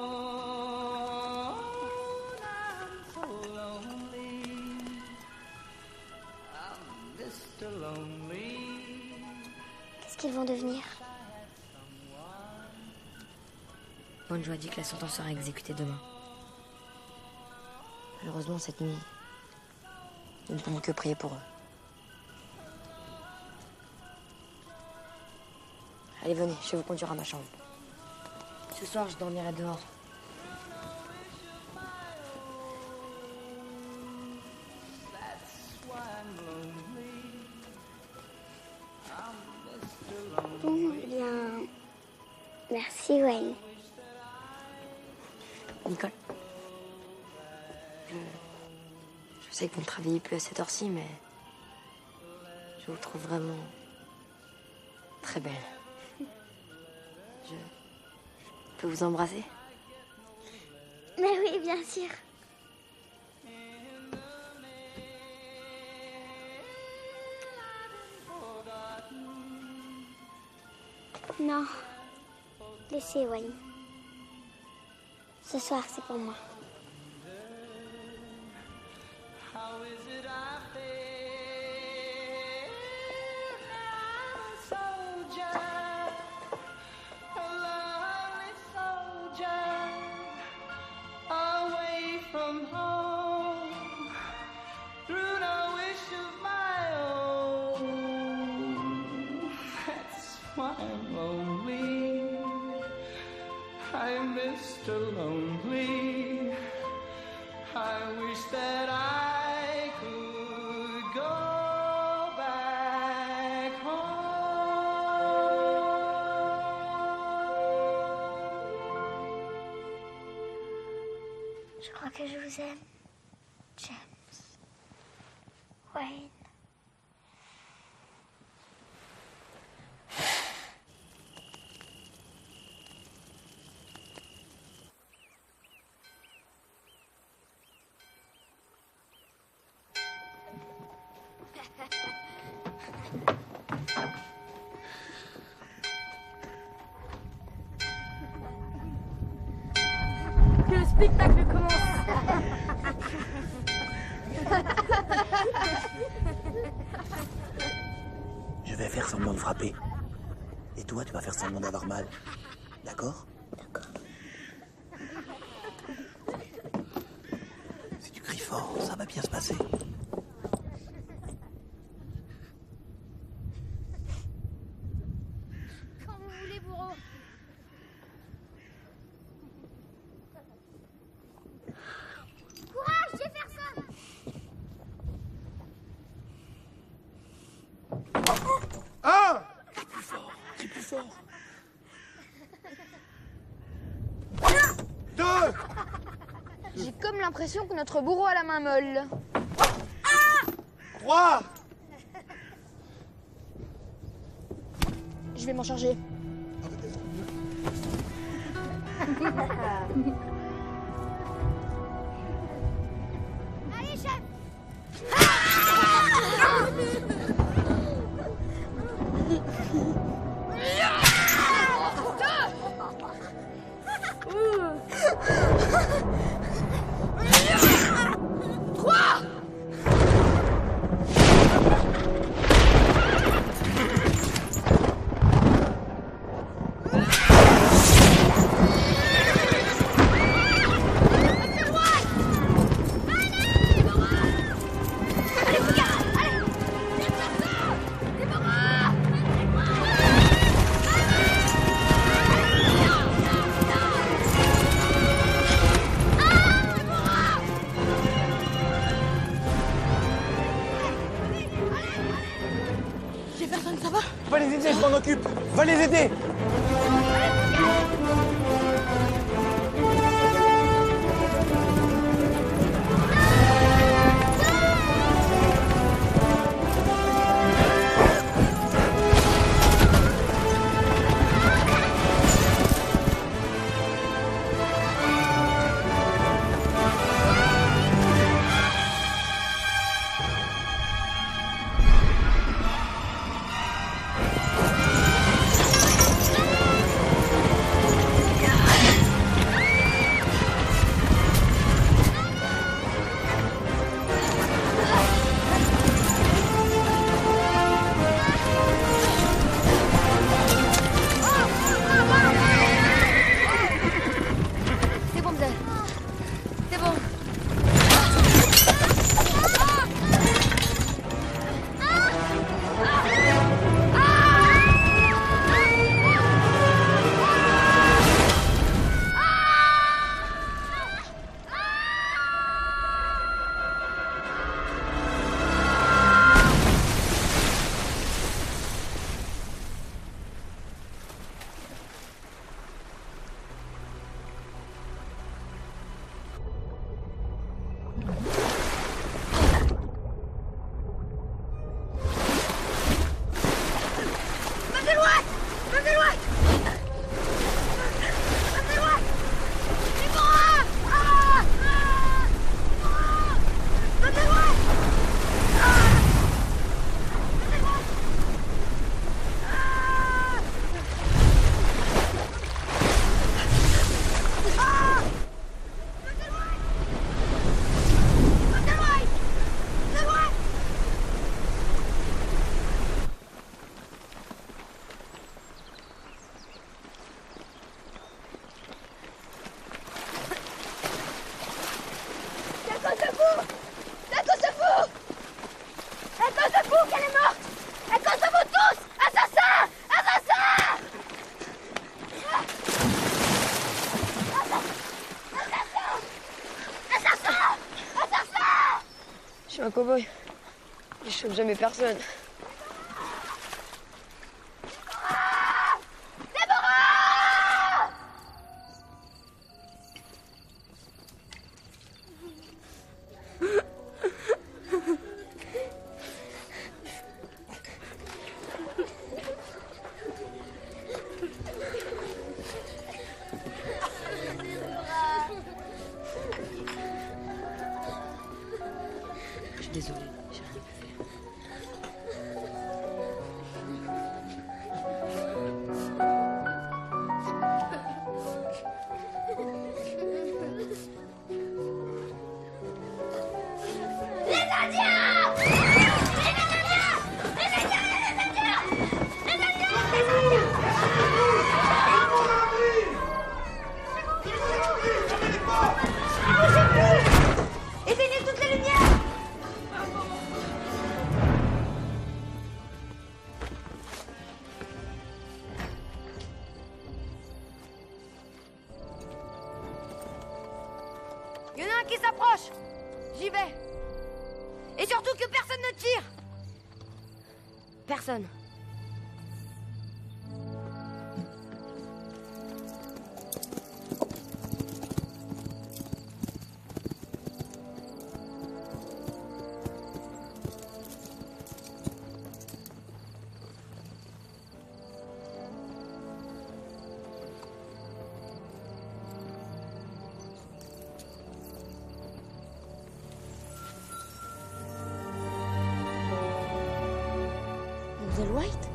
I'm so lonely. I'm Mr. Lonely. Qu'est-ce qu'ils vont devenir? Bonjo a dit que la sentence sera exécutée demain. Malheureusement, cette nuit, nous ne pouvons que prier pour eux. Allez, venez, je vais vous conduire à ma chambre. Ce soir, je dormirai dehors. Bon, bien. Merci, Wayne. Nicole. Je sais que vous ne travaillez plus à cette heure-ci, mais je vous trouve vraiment très belle. Je peux vous embrasser? Mais oui, bien sûr. Non. Laissez, Wayne. Ce soir, c'est pour moi. How is it I feel? I'm a soldier, a lonely soldier, away from home, through no wish of my own. That's why I'm lonely. I'm Mr. Lonely. I wish that I could go back home. Je crois que je vous aime, James. Wayne. Que le spectacle commence. Je vais faire semblant de frapper. Et toi, tu vas faire semblant d'avoir mal. D'accord? D'accord. Si tu cries fort, ça va bien se passer. Quand vous voulez, bourreau. Courage, Jefferson. Un! Crie plus fort. Deux! J'ai comme l'impression que notre bourreau a la main molle. 3! Je vais m'en charger. Allez, chef. Jefferson, ça va? Va les aider, je m'en occupe. Va les aider. trouve jamais personne. Je suis désolée, j'ai rien pu faire. Les Indiens! Les Indiens! Les Indiens! Les Indiens! Les Indiens! Les Indiens! Éteignez toutes les lumières! Il y en a un qui s'approche. J'y vais. Et surtout que personne ne tire. Personne. Mademoiselle White?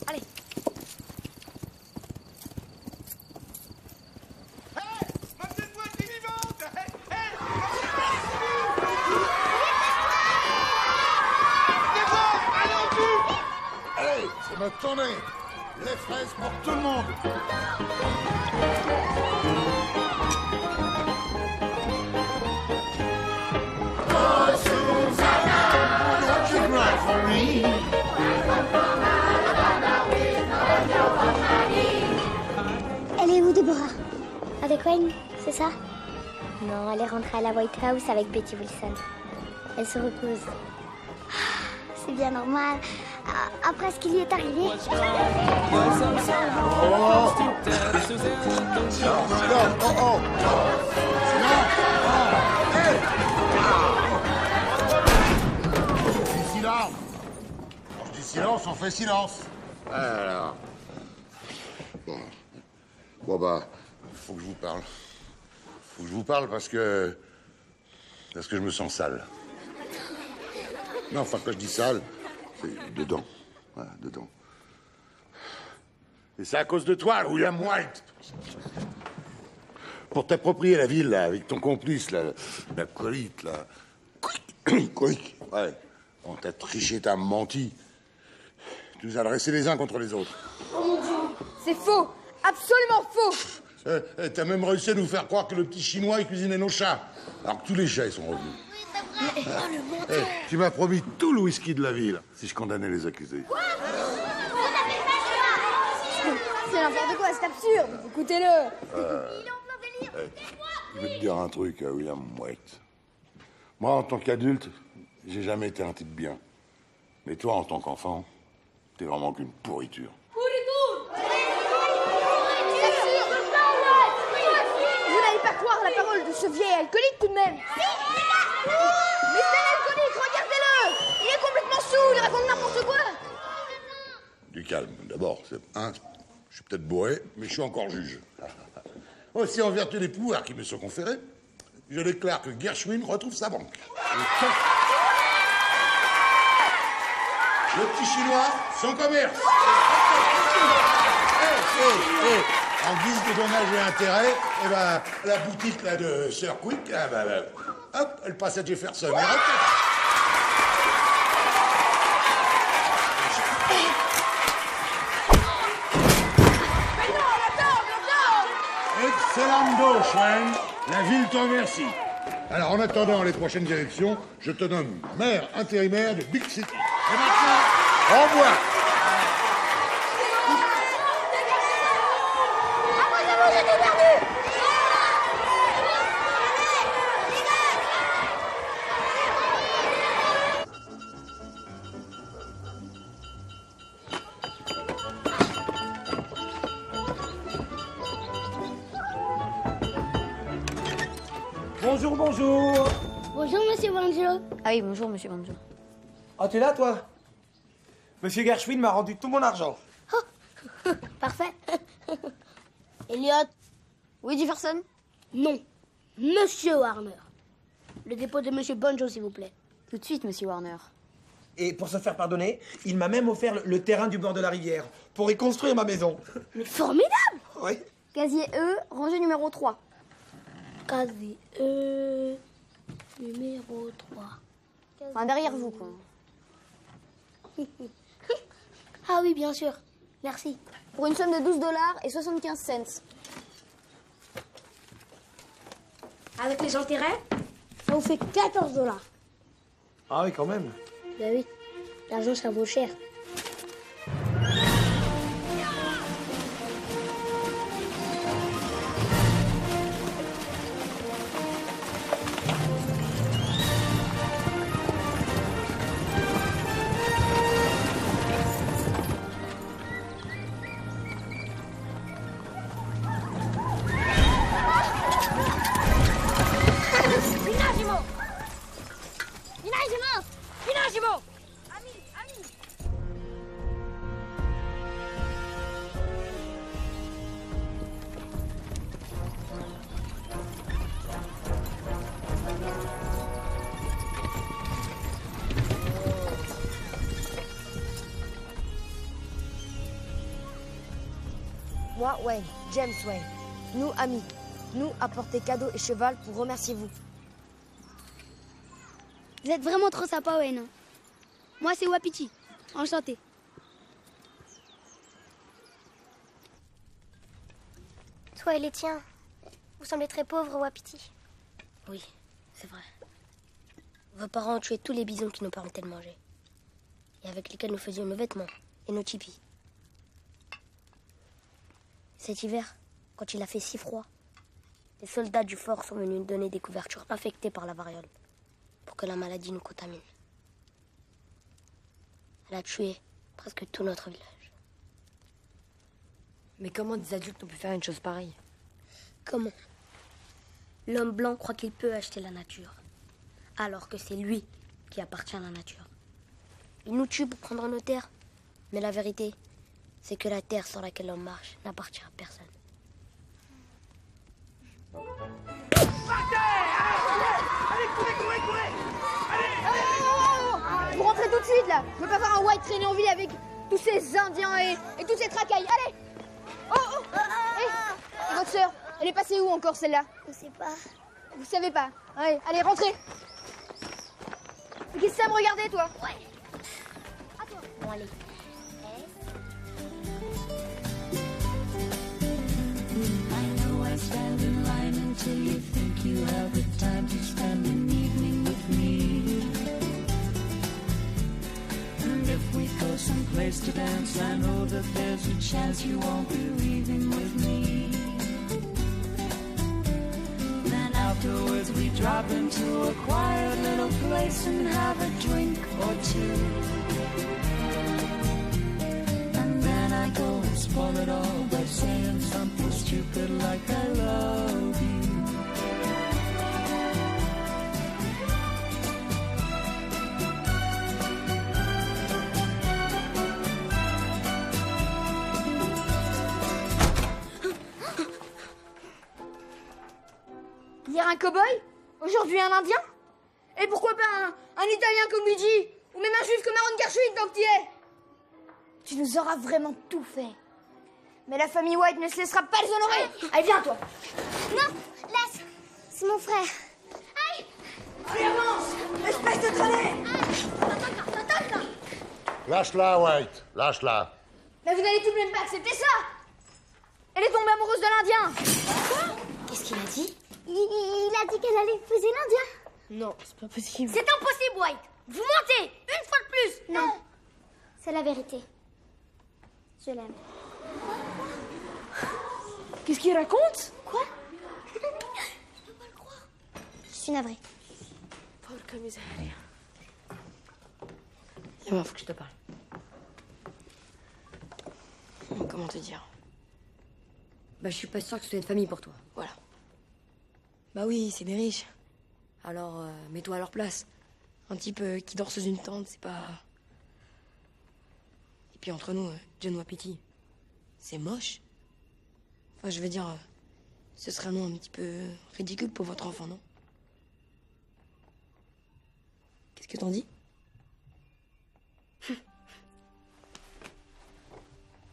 Allez. Allez, c'est notre tournée. Les fraises pour tout le monde. Oh, Susanna, don't you cry for me. Elle est où, Deborah? Avec Wayne, c'est ça? Non, elle est rentrée à la White House avec Betty Wilson. Elle se repose. Ah, c'est bien normal. Après ce qui lui est arrivé. Silence. Quand je dis silence, on fait silence. Alors. Bon bah, faut que je vous parle. Faut que je vous parle parce que je me sens sale. Non, enfin quand je dis sale, c'est dedans. Voilà, dedans. Et c'est à cause de toi, William White. Pour t'approprier la ville, là, avec ton complice, là, la colite, là. Quick, ouais. On t'a triché, t'as menti. Tu nous as dressés les uns contre les autres. Oh mon Dieu, c'est faux, absolument faux. T'as même réussi à nous faire croire que le petit chinois, il cuisinait nos chats. Alors que tous les chats, ils sont revenus. Mais le menteur. Tu m'as promis tout le whisky de la ville si je condamnais les accusés. C'est n'importe quoi, c'est absurde. Écoutez-le. Je vais te dire un truc, William White. Moi, en tant qu'adulte, j'ai jamais été un type bien. Mais toi, en tant qu'enfant, t'es vraiment qu'une pourriture. Vous n'allez pas croire la parole de ce vieil alcoolique tout de même. Mais c'est un alcoolique, regardez-le. Il est complètement saoul, il raconte n'importe quoi. Du calme. D'abord, je suis peut-être bourré, mais je suis encore juge. Aussi, en vertu des pouvoirs qui me sont conférés, je déclare que Gershwin retrouve sa banque. Le petit chinois, son commerce. En guise de dommages et intérêts, eh ben, la boutique là, de Sir Quick, hop, elle passe à Jefferson. Orlando, Swain. La ville te remercie. Alors, en attendant les prochaines élections, je te nomme maire intérimaire de Big City. Et maintenant, au revoir. J'ai tout perdu. Bonjour, bonjour. Bonjour, monsieur Banjo. Ah oui, bonjour, monsieur Banjo. Ah, t'es là, toi? Monsieur Gershwin m'a rendu tout mon argent. Parfait. Elliot. Oui, Jefferson? Non. Monsieur Warner. Le dépôt de monsieur Banjo, s'il vous plaît. Tout de suite, monsieur Warner. Et pour se faire pardonner, il m'a même offert le terrain du bord de la rivière pour y construire ma maison. Mais formidable. Oui. Casier E, rangée numéro 3. Casier numéro 3. Enfin, derrière vous, quoi. Ah oui, bien sûr. Merci. Pour une somme de $12 et 75 cents. Avec les intérêts, ça vous fait $14. Ah oui, quand même. Ben oui, l'argent, ça vaut cher. Moi, Wayne, James Wayne. Nous, amis. Nous, apporter cadeaux et cheval pour remercier vous. Vous êtes vraiment trop sympa, Wayne. Moi, c'est Wapiti. Enchanté. Toi et les tiens, vous semblez très pauvres, Wapiti. Oui, c'est vrai. Vos parents ont tué tous les bisons qui nous permettaient de manger. Et avec lesquels nous faisions nos vêtements et nos tipis. Cet hiver, quand il a fait si froid, les soldats du fort sont venus nous donner des couvertures infectées par la variole pour que la maladie nous contamine. Elle a tué presque tout notre village. Mais comment des adultes ont pu faire une chose pareille? Comment? L'homme blanc croit qu'il peut acheter la nature, alors que c'est lui qui appartient à la nature. Il nous tue pour prendre nos terres, mais la vérité, c'est que la terre sur laquelle l'homme marche n'appartient à personne. Vous rentrez tout de suite, là. Je veux pas voir un white traîner en ville avec tous ces Indiens et toutes ces tracailles. Allez. Oh. Et votre sœur, elle est passée où encore, celle-là? Je sais pas. Vous savez pas. Allez, rentrez. Qu'est-ce que ça me regardait, toi? Ouais. À toi. Bon, allez. Stand in line until you think you have the time to spend an evening with me. And if we go someplace to dance, I know that there's a chance you won't be leaving with me. Then afterwards we drop into a quiet little place and have a drink or two. And then I go and spoil it all by saying something stupid like I love you. Hier un cow-boy, aujourd'hui un Indien. Et pourquoi pas un Italien comme Luigi, ou même un Juif comme Aaron Gershwin tant que t'y es. Tu nous auras vraiment tout fait. Mais la famille White ne se laissera pas les honorer. Allez, viens, toi. Non, laisse. C'est mon frère. Aïe. Allez, avance. Espèce de traînée. Attends. Lâche-la, White. Lâche-la. Mais vous n'allez tout de même pas accepter ça. Elle est tombée amoureuse de l'Indien. Quoi? Qu'est-ce qu'il a dit? Il a dit qu'elle allait épouser l'Indien. Non, c'est pas possible. C'est impossible, White. Vous mentez. Une fois de plus. Non. C'est la vérité. Je l'aime. Qu'est-ce qu'il raconte? Quoi? Je peux pas le croire. Je suis navrée. Porca miseria. Viens, faut que je te parle. Comment te dire? Bah, je suis pas sûre que ce soit une famille pour toi. Voilà. Bah oui, c'est des riches. Alors, mets-toi à leur place. Un type qui dort sous une tente, c'est pas... Et puis entre nous, John Wapiti, c'est moche. Enfin, je veux dire, ce serait un nom un petit peu ridicule pour votre enfant, non? Qu'est-ce que t'en dis?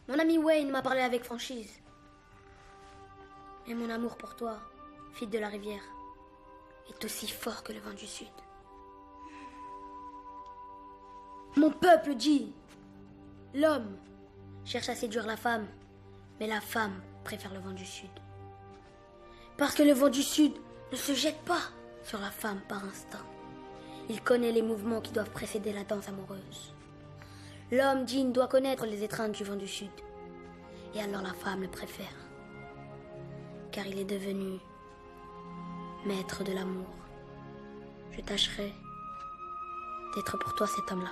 Mon ami Wayne m'a parlé avec franchise. Et mon amour pour toi, fille de la rivière, est aussi fort que le vent du sud. Mon peuple dit, l'homme cherche à séduire la femme, mais la femme préfère le vent du sud. Parce que le vent du sud ne se jette pas sur la femme par instinct. Il connaît les mouvements qui doivent précéder la danse amoureuse. L'homme digne doit connaître les étreintes du vent du sud. Et alors la femme le préfère. Car il est devenu maître de l'amour. Je tâcherai d'être pour toi cet homme-là,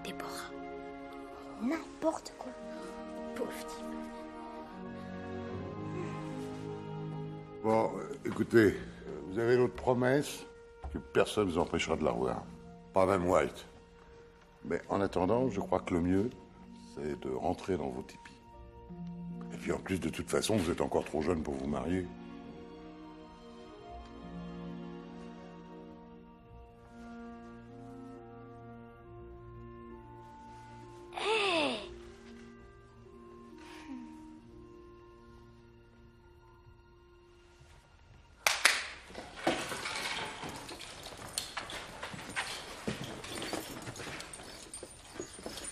Déborah. N'importe quoi. Pauvre type. Bon, écoutez, vous avez l'autre promesse que personne ne vous empêchera de la revoir. Pas même White. Mais en attendant, je crois que le mieux, c'est de rentrer dans vos tipis. Et puis en plus, de toute façon, vous êtes encore trop jeune pour vous marier.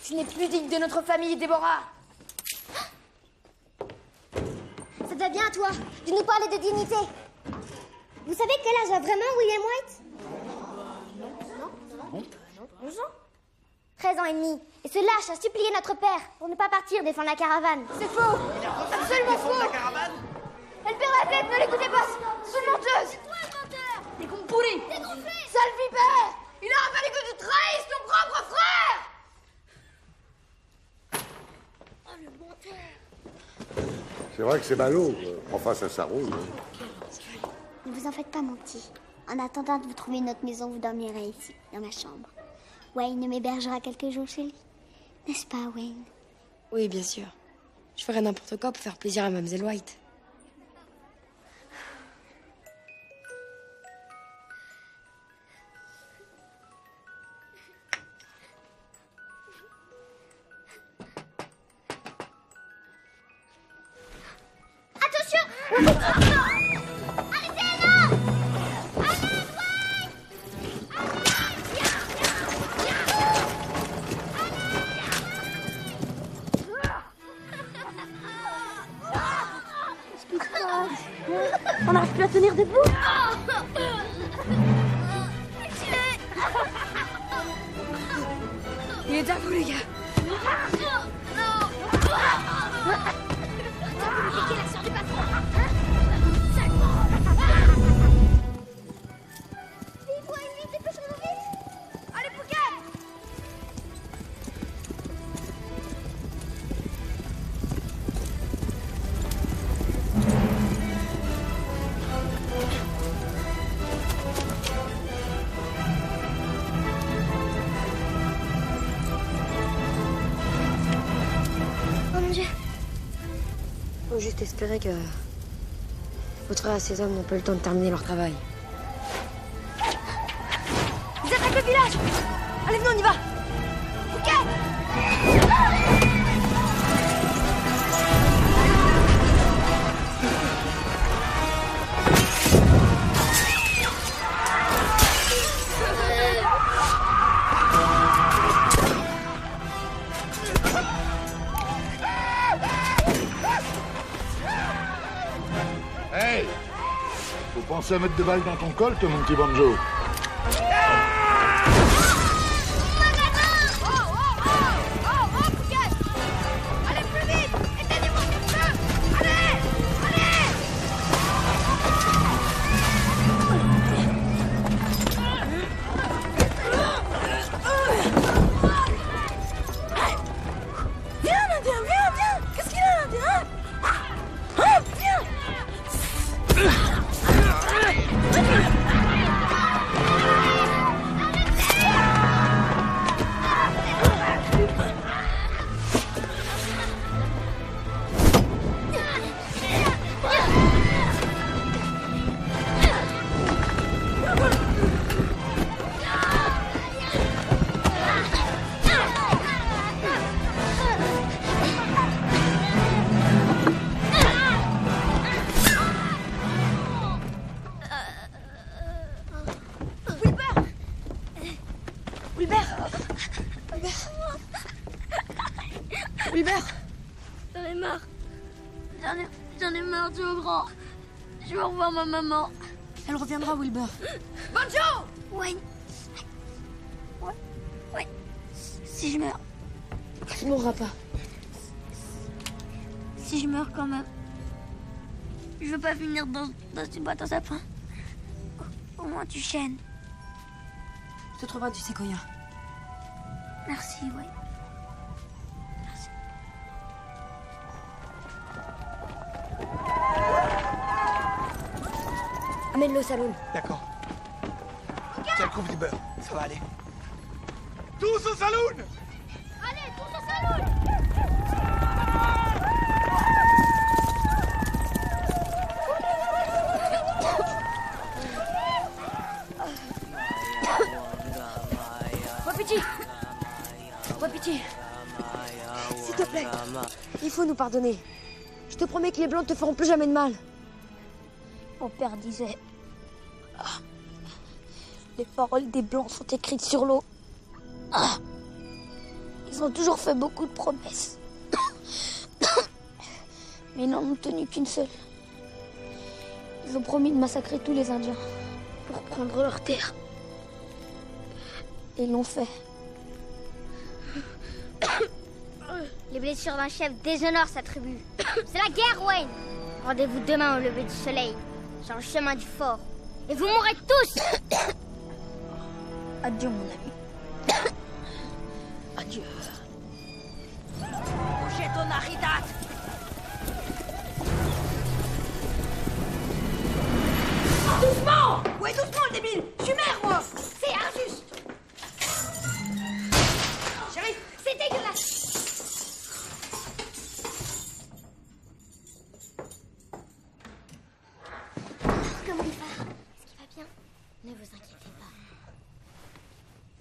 Tu n'es plus digne de notre famille, Déborah. Ça te va bien à toi de nous parler de dignité. Vous savez quel âge a vraiment William White? Non. 11 ans. 13 ans et demi. Et se lâche à supplier notre père pour ne pas partir défendre la caravane. C'est faux. Absolument faux. La caravane. Elle perd la tête, ne l'écoutez pas. C'est une menteuse. C'est toi le menteur. Des cons pourris. T'es gonflé. Sale vipère. Il aurait fallu que tu trahisses ton propre frère. Oh, le menteur. C'est vrai que c'est ballot. Enfin, ça s'arrose. Ne vous en faites pas, mon petit. En attendant de vous trouver une autre maison, vous dormirez ici, dans ma chambre. Wayne m'hébergera quelques jours chez lui. N'est-ce pas, Wayne? Oui, bien sûr. Je ferai n'importe quoi pour faire plaisir à Mademoiselle White. Attention! Arrêtez-la! Allez, Wayne! Qu'est-ce qui se passe? On n'arrive plus à tenir debout. Il est à vous, les gars. Piquez la sœur du patron! Vite, Wayne, vite, dépêchons-nous vite! Allez, Pouquet. Oh mon Dieu! Faut juste espérer que votre frère et ses hommes n'ont pas eu le temps de terminer leur travail. Ils attaquent le village. Allez, venez, on y va. Pouquet. Hey, Faut penser à mettre des balles dans ton colt, mon petit Banjo. Allez, plus vite! Éteignez-moi ce feu! Allez! Allez! Viens, Indien, viens! Qu'est-ce qu'il a, l'Indien? Viens! Wilbert! J'en ai marre. J'en ai marre, Joe Grand. Je veux revoir ma maman. Elle reviendra, Wilbur. Banjo! Wayne. Ouais. Si je meurs. Tu mourras pas. Si je meurs quand même. Je veux pas finir dans une boîte en sapin. Au moins tu chaînes. Je te trouverai du séquoia. Merci, Wayne. Amène-le au salon. D'accord. Tiens le coup, Wilbur. Ça va aller. Tous au saloon! Allez, tous au salon! Wapiti, s'il te plaît, il faut nous pardonner. Je te promets que les Blancs ne te feront plus jamais de mal. Mon père disait... Les paroles des Blancs sont écrites sur l'eau. Ils ont toujours fait beaucoup de promesses. Mais ils n'en ont tenu qu'une seule. Ils ont promis de massacrer tous les Indiens pour prendre leur terre. Et ils l'ont fait. Les blessures d'un chef déshonorent sa tribu. C'est la guerre, Wayne. Rendez-vous demain au lever du soleil, sur le chemin du fort. Et vous mourrez tous. Adieu, mon ami. Adieu. Bougez ton aridat! Doucement! Ouais, doucement, le débile! Je suis mère, moi! C'est injuste! Chérie, c'est dégueulasse! Comment il va? Est-ce qu'il va bien? Ne vous inquiétez pas.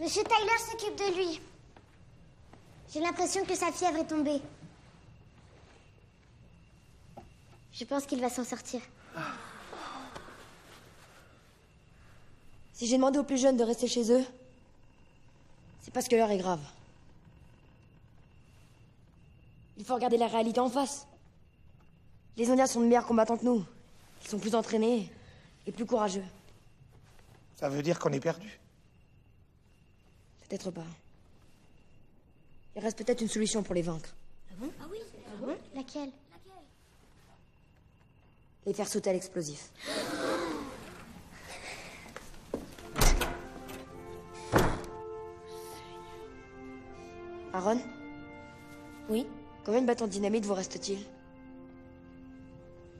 Monsieur Tyler s'occupe de lui. J'ai l'impression que sa fièvre est tombée. Je pense qu'il va s'en sortir. Si j'ai demandé aux plus jeunes de rester chez eux, c'est parce que l'heure est grave. Il faut regarder la réalité en face. Les Indiens sont de meilleurs combattants que nous. Ils sont plus entraînés et plus courageux. Ça veut dire qu'on est perdu. Peut-être pas. Il reste peut-être une solution pour les vaincre. Ah bon? Ah oui? Ah bon? Laquelle? Les faire sauter à l'explosif. Aaron? Oui? Combien de bâtons de dynamite vous reste-t-il?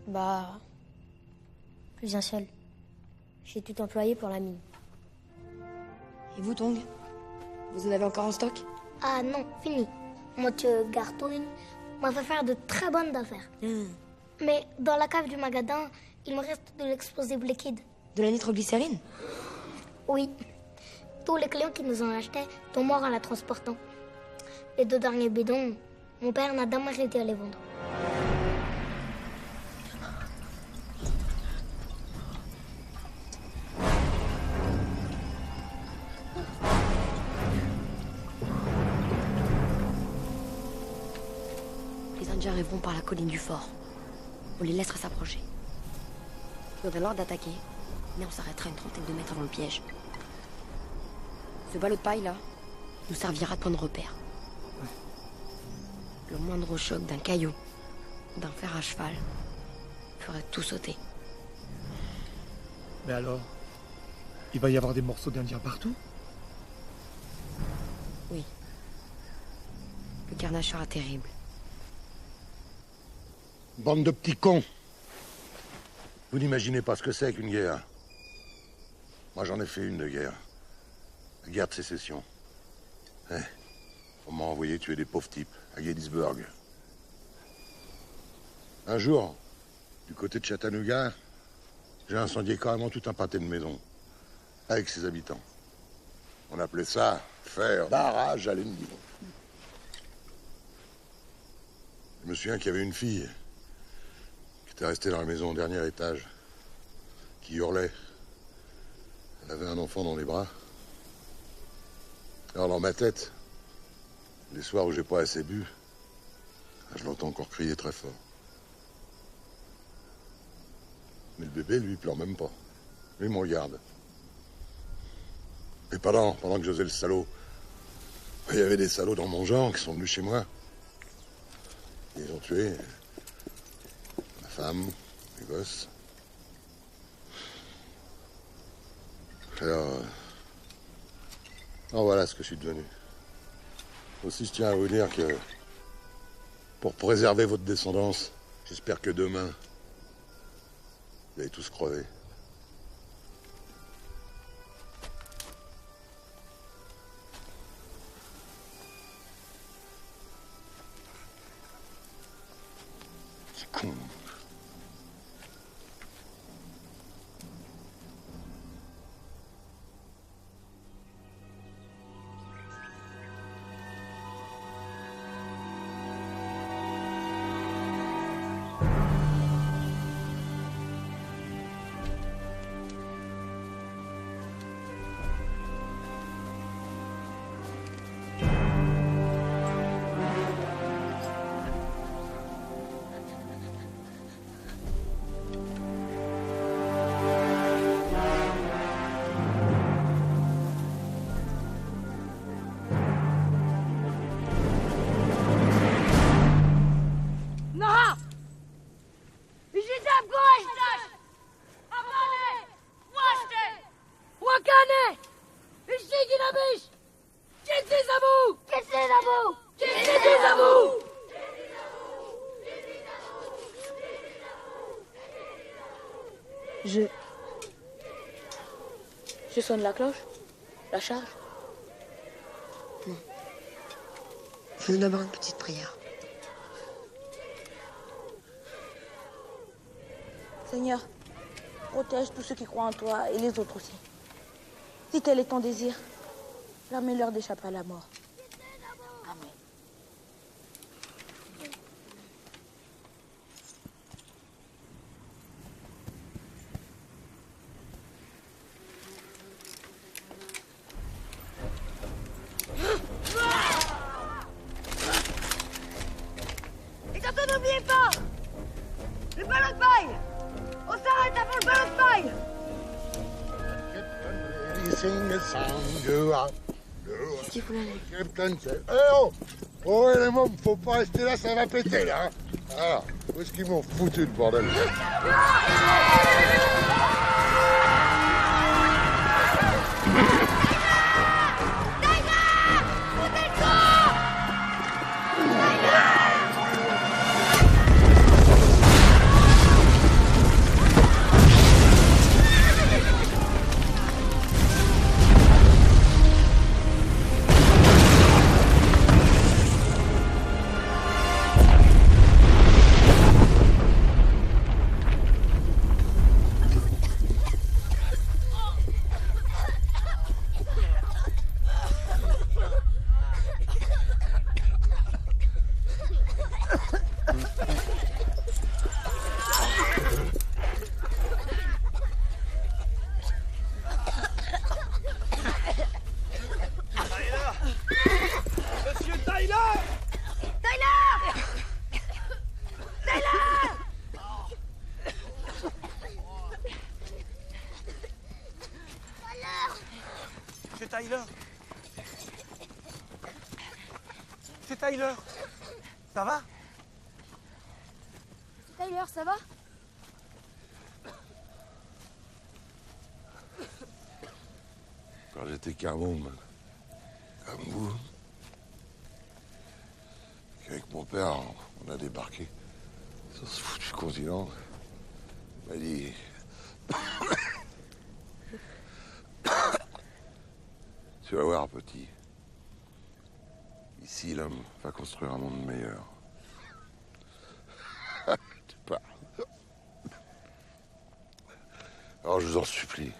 Bah... plus un seul. J'ai tout employé pour la mine. Et vous, Tong? Vous en avez encore en stock? Ah non, fini. Monsieur Gartoun m'a fait faire de très bonnes affaires. Mais dans la cave du magasin, il me reste de l'explosif liquide. De la nitroglycérine? Oui. Tous les clients qui nous en achetaient sont morts en la transportant. Les 2 derniers bidons, mon père n'a jamais arrêté à les vendre. Les Indiens arriveront par la colline du fort. On les laissera s'approcher. Puis on a l'ordre d'attaquer, mais on s'arrêtera une trentaine de mètres avant le piège. Ce ballot de paille, là, nous servira de point de repère. Le moindre choc d'un caillou, d'un fer à cheval, ferait tout sauter. Mais alors, il va y avoir des morceaux d'Indiens partout? Oui. Le carnage sera terrible. Bande de petits cons. Vous n'imaginez pas ce que c'est qu'une guerre. Moi, j'en ai fait une de guerre. La guerre de sécession. On m'a envoyé tuer des pauvres types à Gettysburg. Un jour, du côté de Chattanooga, j'ai incendié carrément tout un pâté de maisons, avec ses habitants. On appelait ça faire barrage à l'ennemi. Je me souviens qu'il y avait une fille qui était restée dans la maison au dernier étage, qui hurlait. Elle avait un enfant dans les bras. Alors dans ma tête, les soirs où j'ai pas assez bu, je l'entends encore crier très fort. Mais le bébé, lui, il pleure même pas. Lui, il me regarde. Et pendant que j'osais le salaud, il y avait des salauds dans mon genre qui sont venus chez moi. Ils ont tué ma femme, mes gosses. Alors voilà ce que je suis devenu. Aussi, je tiens à vous dire que pour préserver votre descendance, j'espère que demain, vous allez tous crever. C'est con. Je sonne la cloche? La charge? Non. Je veux d'abord une petite prière. Seigneur, protège tous ceux qui croient en toi et les autres aussi. Si tel est ton désir, permets-leur d'échapper à la mort. Amen. Et surtout n'oubliez pas, le ballon de paille. On s'arrête avant le ballon de paille. Sing a song, go out. Qu'est-ce qu'il faut là? Oh, les mômes, faut pas rester là, ça va péter, là. Alors, où est-ce qu'ils m'ont foutu, le bordel? Tyler. C'est Tyler. Ça va? Tyler, ça va? Quand j'étais qu'un môme, comme vous, qu'avec mon père, on a débarqué sur ce foutu continent, il m'a dit... Tu vas voir, petit. Ici, l'homme va construire un monde meilleur. Tu parles. Alors, je vous en supplie,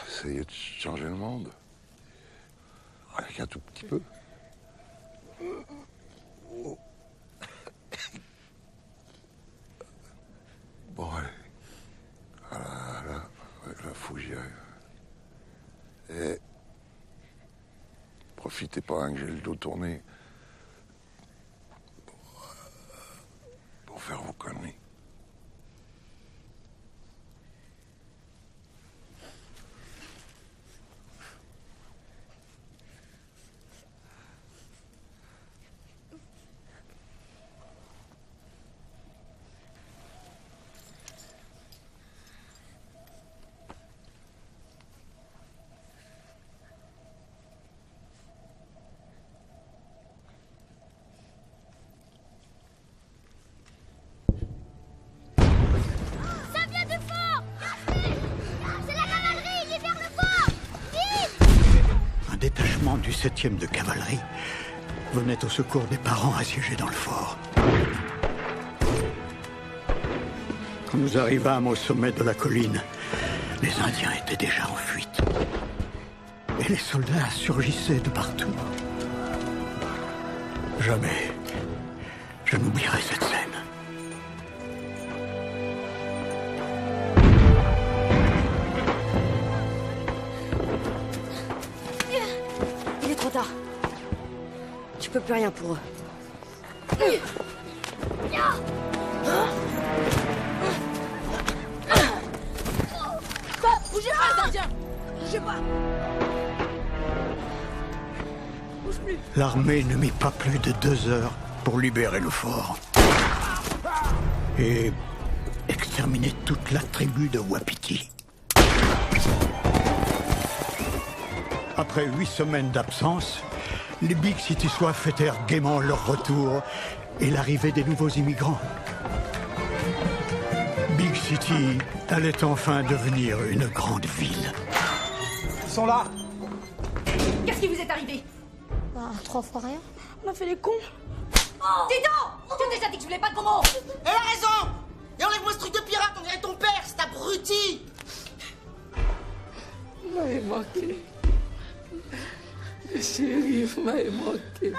essayez de changer le monde. Rien qu'un tout petit peu. Bon, allez. Là, faut que j'y aille. Et... profitez pas que j'ai le dos tourné pour faire vos conneries. Détachement du 7e de cavalerie venait au secours des parents assiégés dans le fort. Quand nous arrivâmes au sommet de la colline, les Indiens étaient déjà en fuite. Et les soldats surgissaient de partout. Jamais je n'oublierai cette scène. Je peux plus rien pour eux. Stop! Bougez pas, gardien! Bougez pas! Bouge plus! L'armée ne mit pas plus de 2 heures pour libérer le fort. Et exterminer toute la tribu de Wapiti. Après 8 semaines d'absence, les Big City Sois fêtèrent gaiement leur retour et l'arrivée des nouveaux immigrants. Big City allait enfin devenir une grande ville. Ils sont là. Qu'est-ce qui vous est arrivé? 3 fois rien. On a fait les cons. Oh dis donc! Tu t'es déjà dit que je voulais pas de gros mots! Elle a raison! Et enlève-moi ce truc de pirate, on dirait ton père, c'est abruti! Vous m'avez manqué. Le shérif m'avait manqué.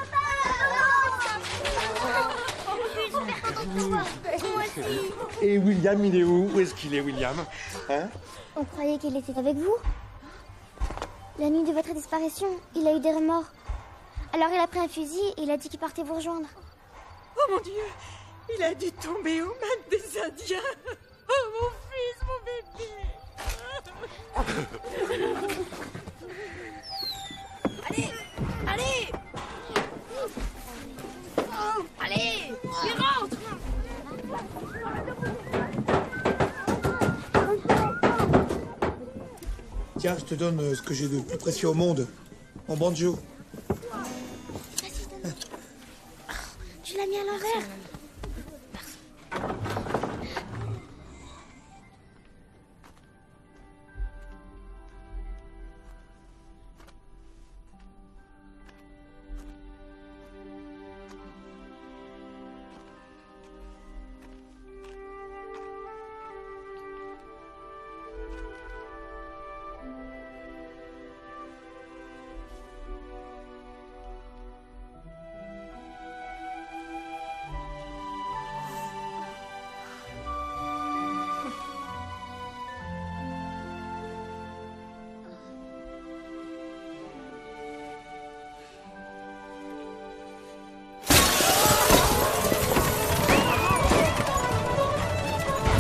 Et William, il est où? Où est-ce qu'il est, William? Hein? On croyait qu'il était avec vous. La nuit de votre disparition, il a eu des remords. Alors il a pris un fusil et il a dit qu'il partait vous rejoindre. Oh mon Dieu! Il a dû tomber aux mains des Indiens! Oh mon fils, mon bébé! Allez! Allez! Allez! Il rentre! Tiens, je te donne ce que j'ai de plus précieux au monde. Mon banjo. Tu l'as mis à l'envers.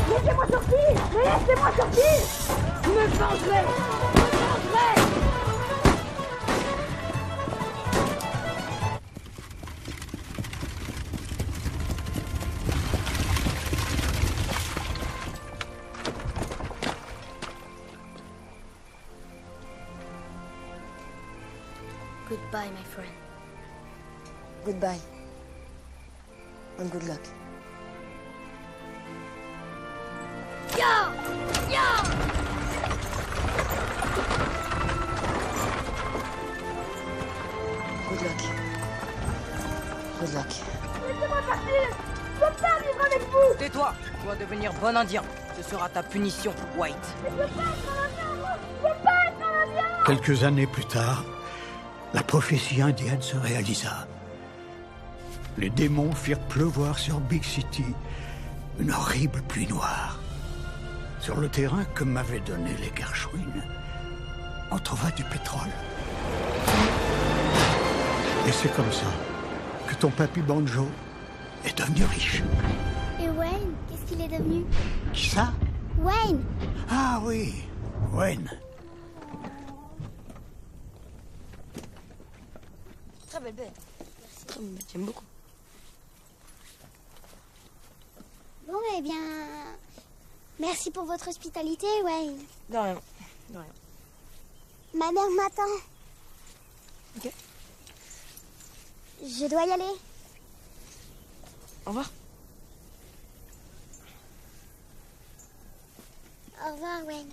Laissez-moi sortir! Mais laissez-moi sortir! Je me vengerai! Je me vengerai! Goodbye, my friend. Goodbye. And good luck. Yo! Yo! Good luck. Good luck. Laissez-moi partir! Je veux pas vivre avec vous! Tais-toi! Tu dois devenir bon indien. Ce sera ta punition, White. Je veux pas être un indien, moi! Je veux pas être un indien! Quelques années plus tard, la prophétie indienne se réalisa. Les démons firent pleuvoir sur Big City une horrible pluie noire. Sur le terrain que m'avaient donné les Gershwin, on trouva du pétrole. Et c'est comme ça que ton papy Banjo est devenu riche. Et Wayne, qu'est-ce qu'il est devenu? Qui ça? Wayne! Ah oui, Wayne. Très belle bête. Merci. Très belle bête, j'aime beaucoup. Bon, eh bien... Merci pour votre hospitalité, Wayne. De rien. De rien. Ma mère m'attend. Ok. Je dois y aller. Au revoir. Au revoir, Wayne.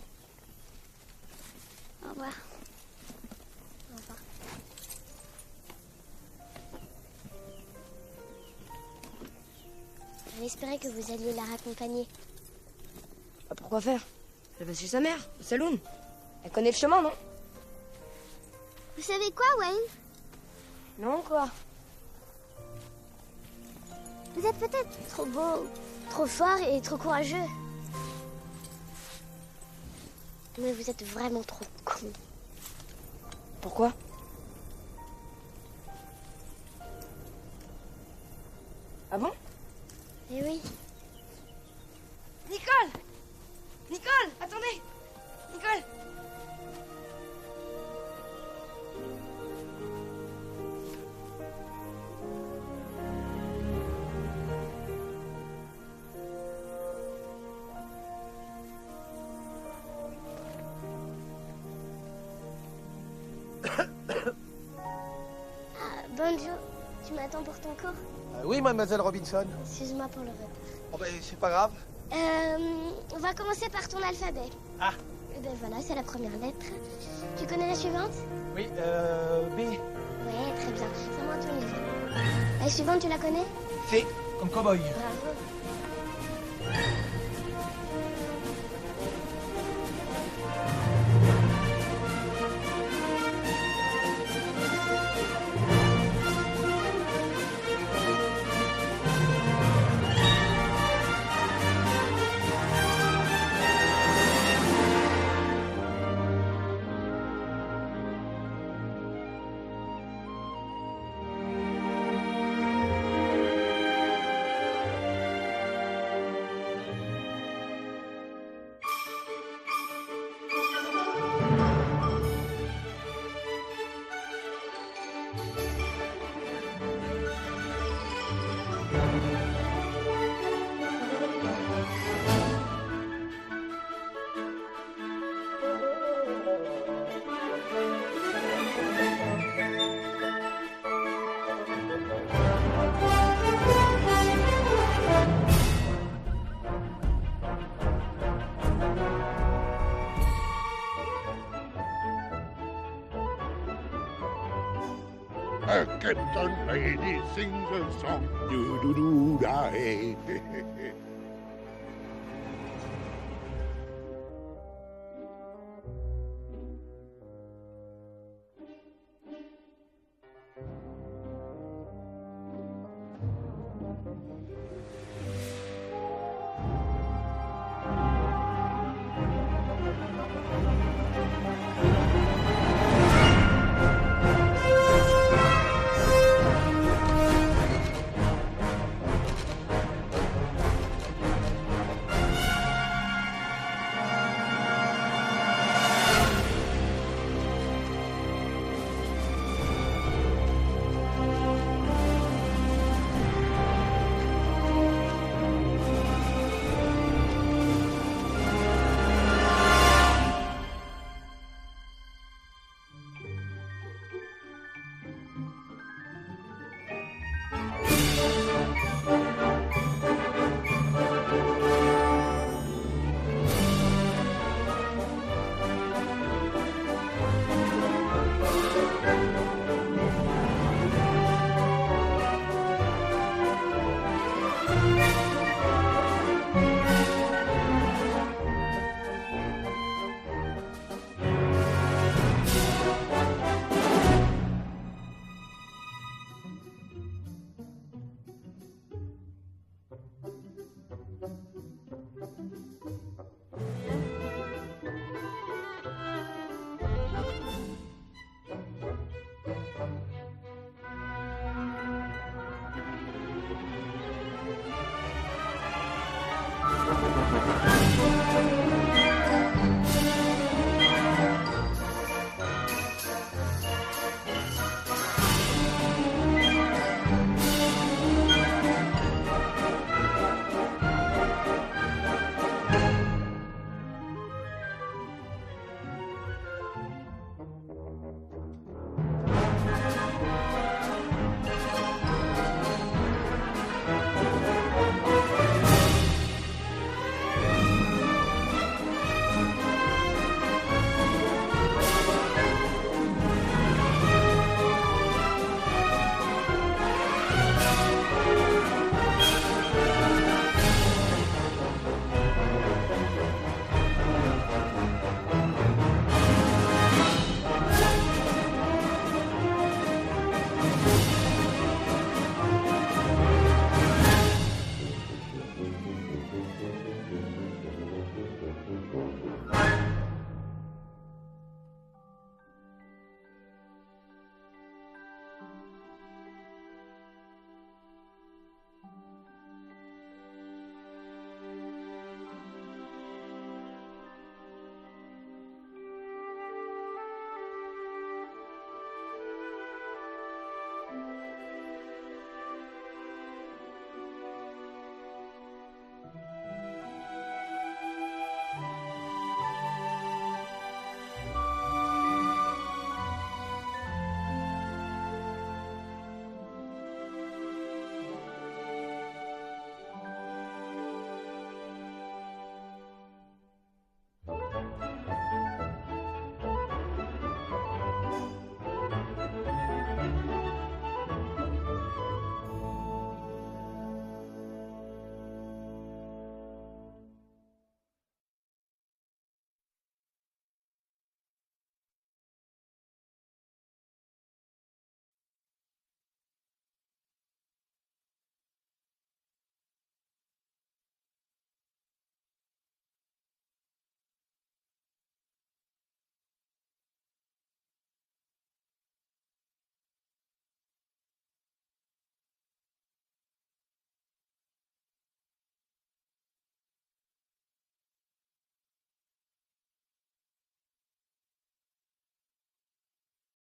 Au revoir. Au revoir. J'avais espéré que vous alliez la raccompagner. Bah, pourquoi faire? Elle va chez sa mère, au saloon. Elle connaît le chemin, non? Vous savez quoi, Wayne? Non, quoi? Vous êtes peut-être trop beau, trop fort et trop courageux. Mais vous êtes vraiment trop con. Pourquoi? Ah bon? Eh oui. Nicole! Nicole, attendez! Nicole! Bonjour, tu m'attends pour ton cours? Oui, mademoiselle Robinson. Excuse-moi pour le retard. Oh ben, c'est pas grave. On va commencer par ton alphabet. Ah. Eh ben voilà, c'est la première lettre. Tu connais la suivante? Oui, B. Ouais, très bien. C'est moi ton niveau. La suivante, tu la connais? C, comme cowboy. Bravo. A Kenton lady sings a song, do do do da hey.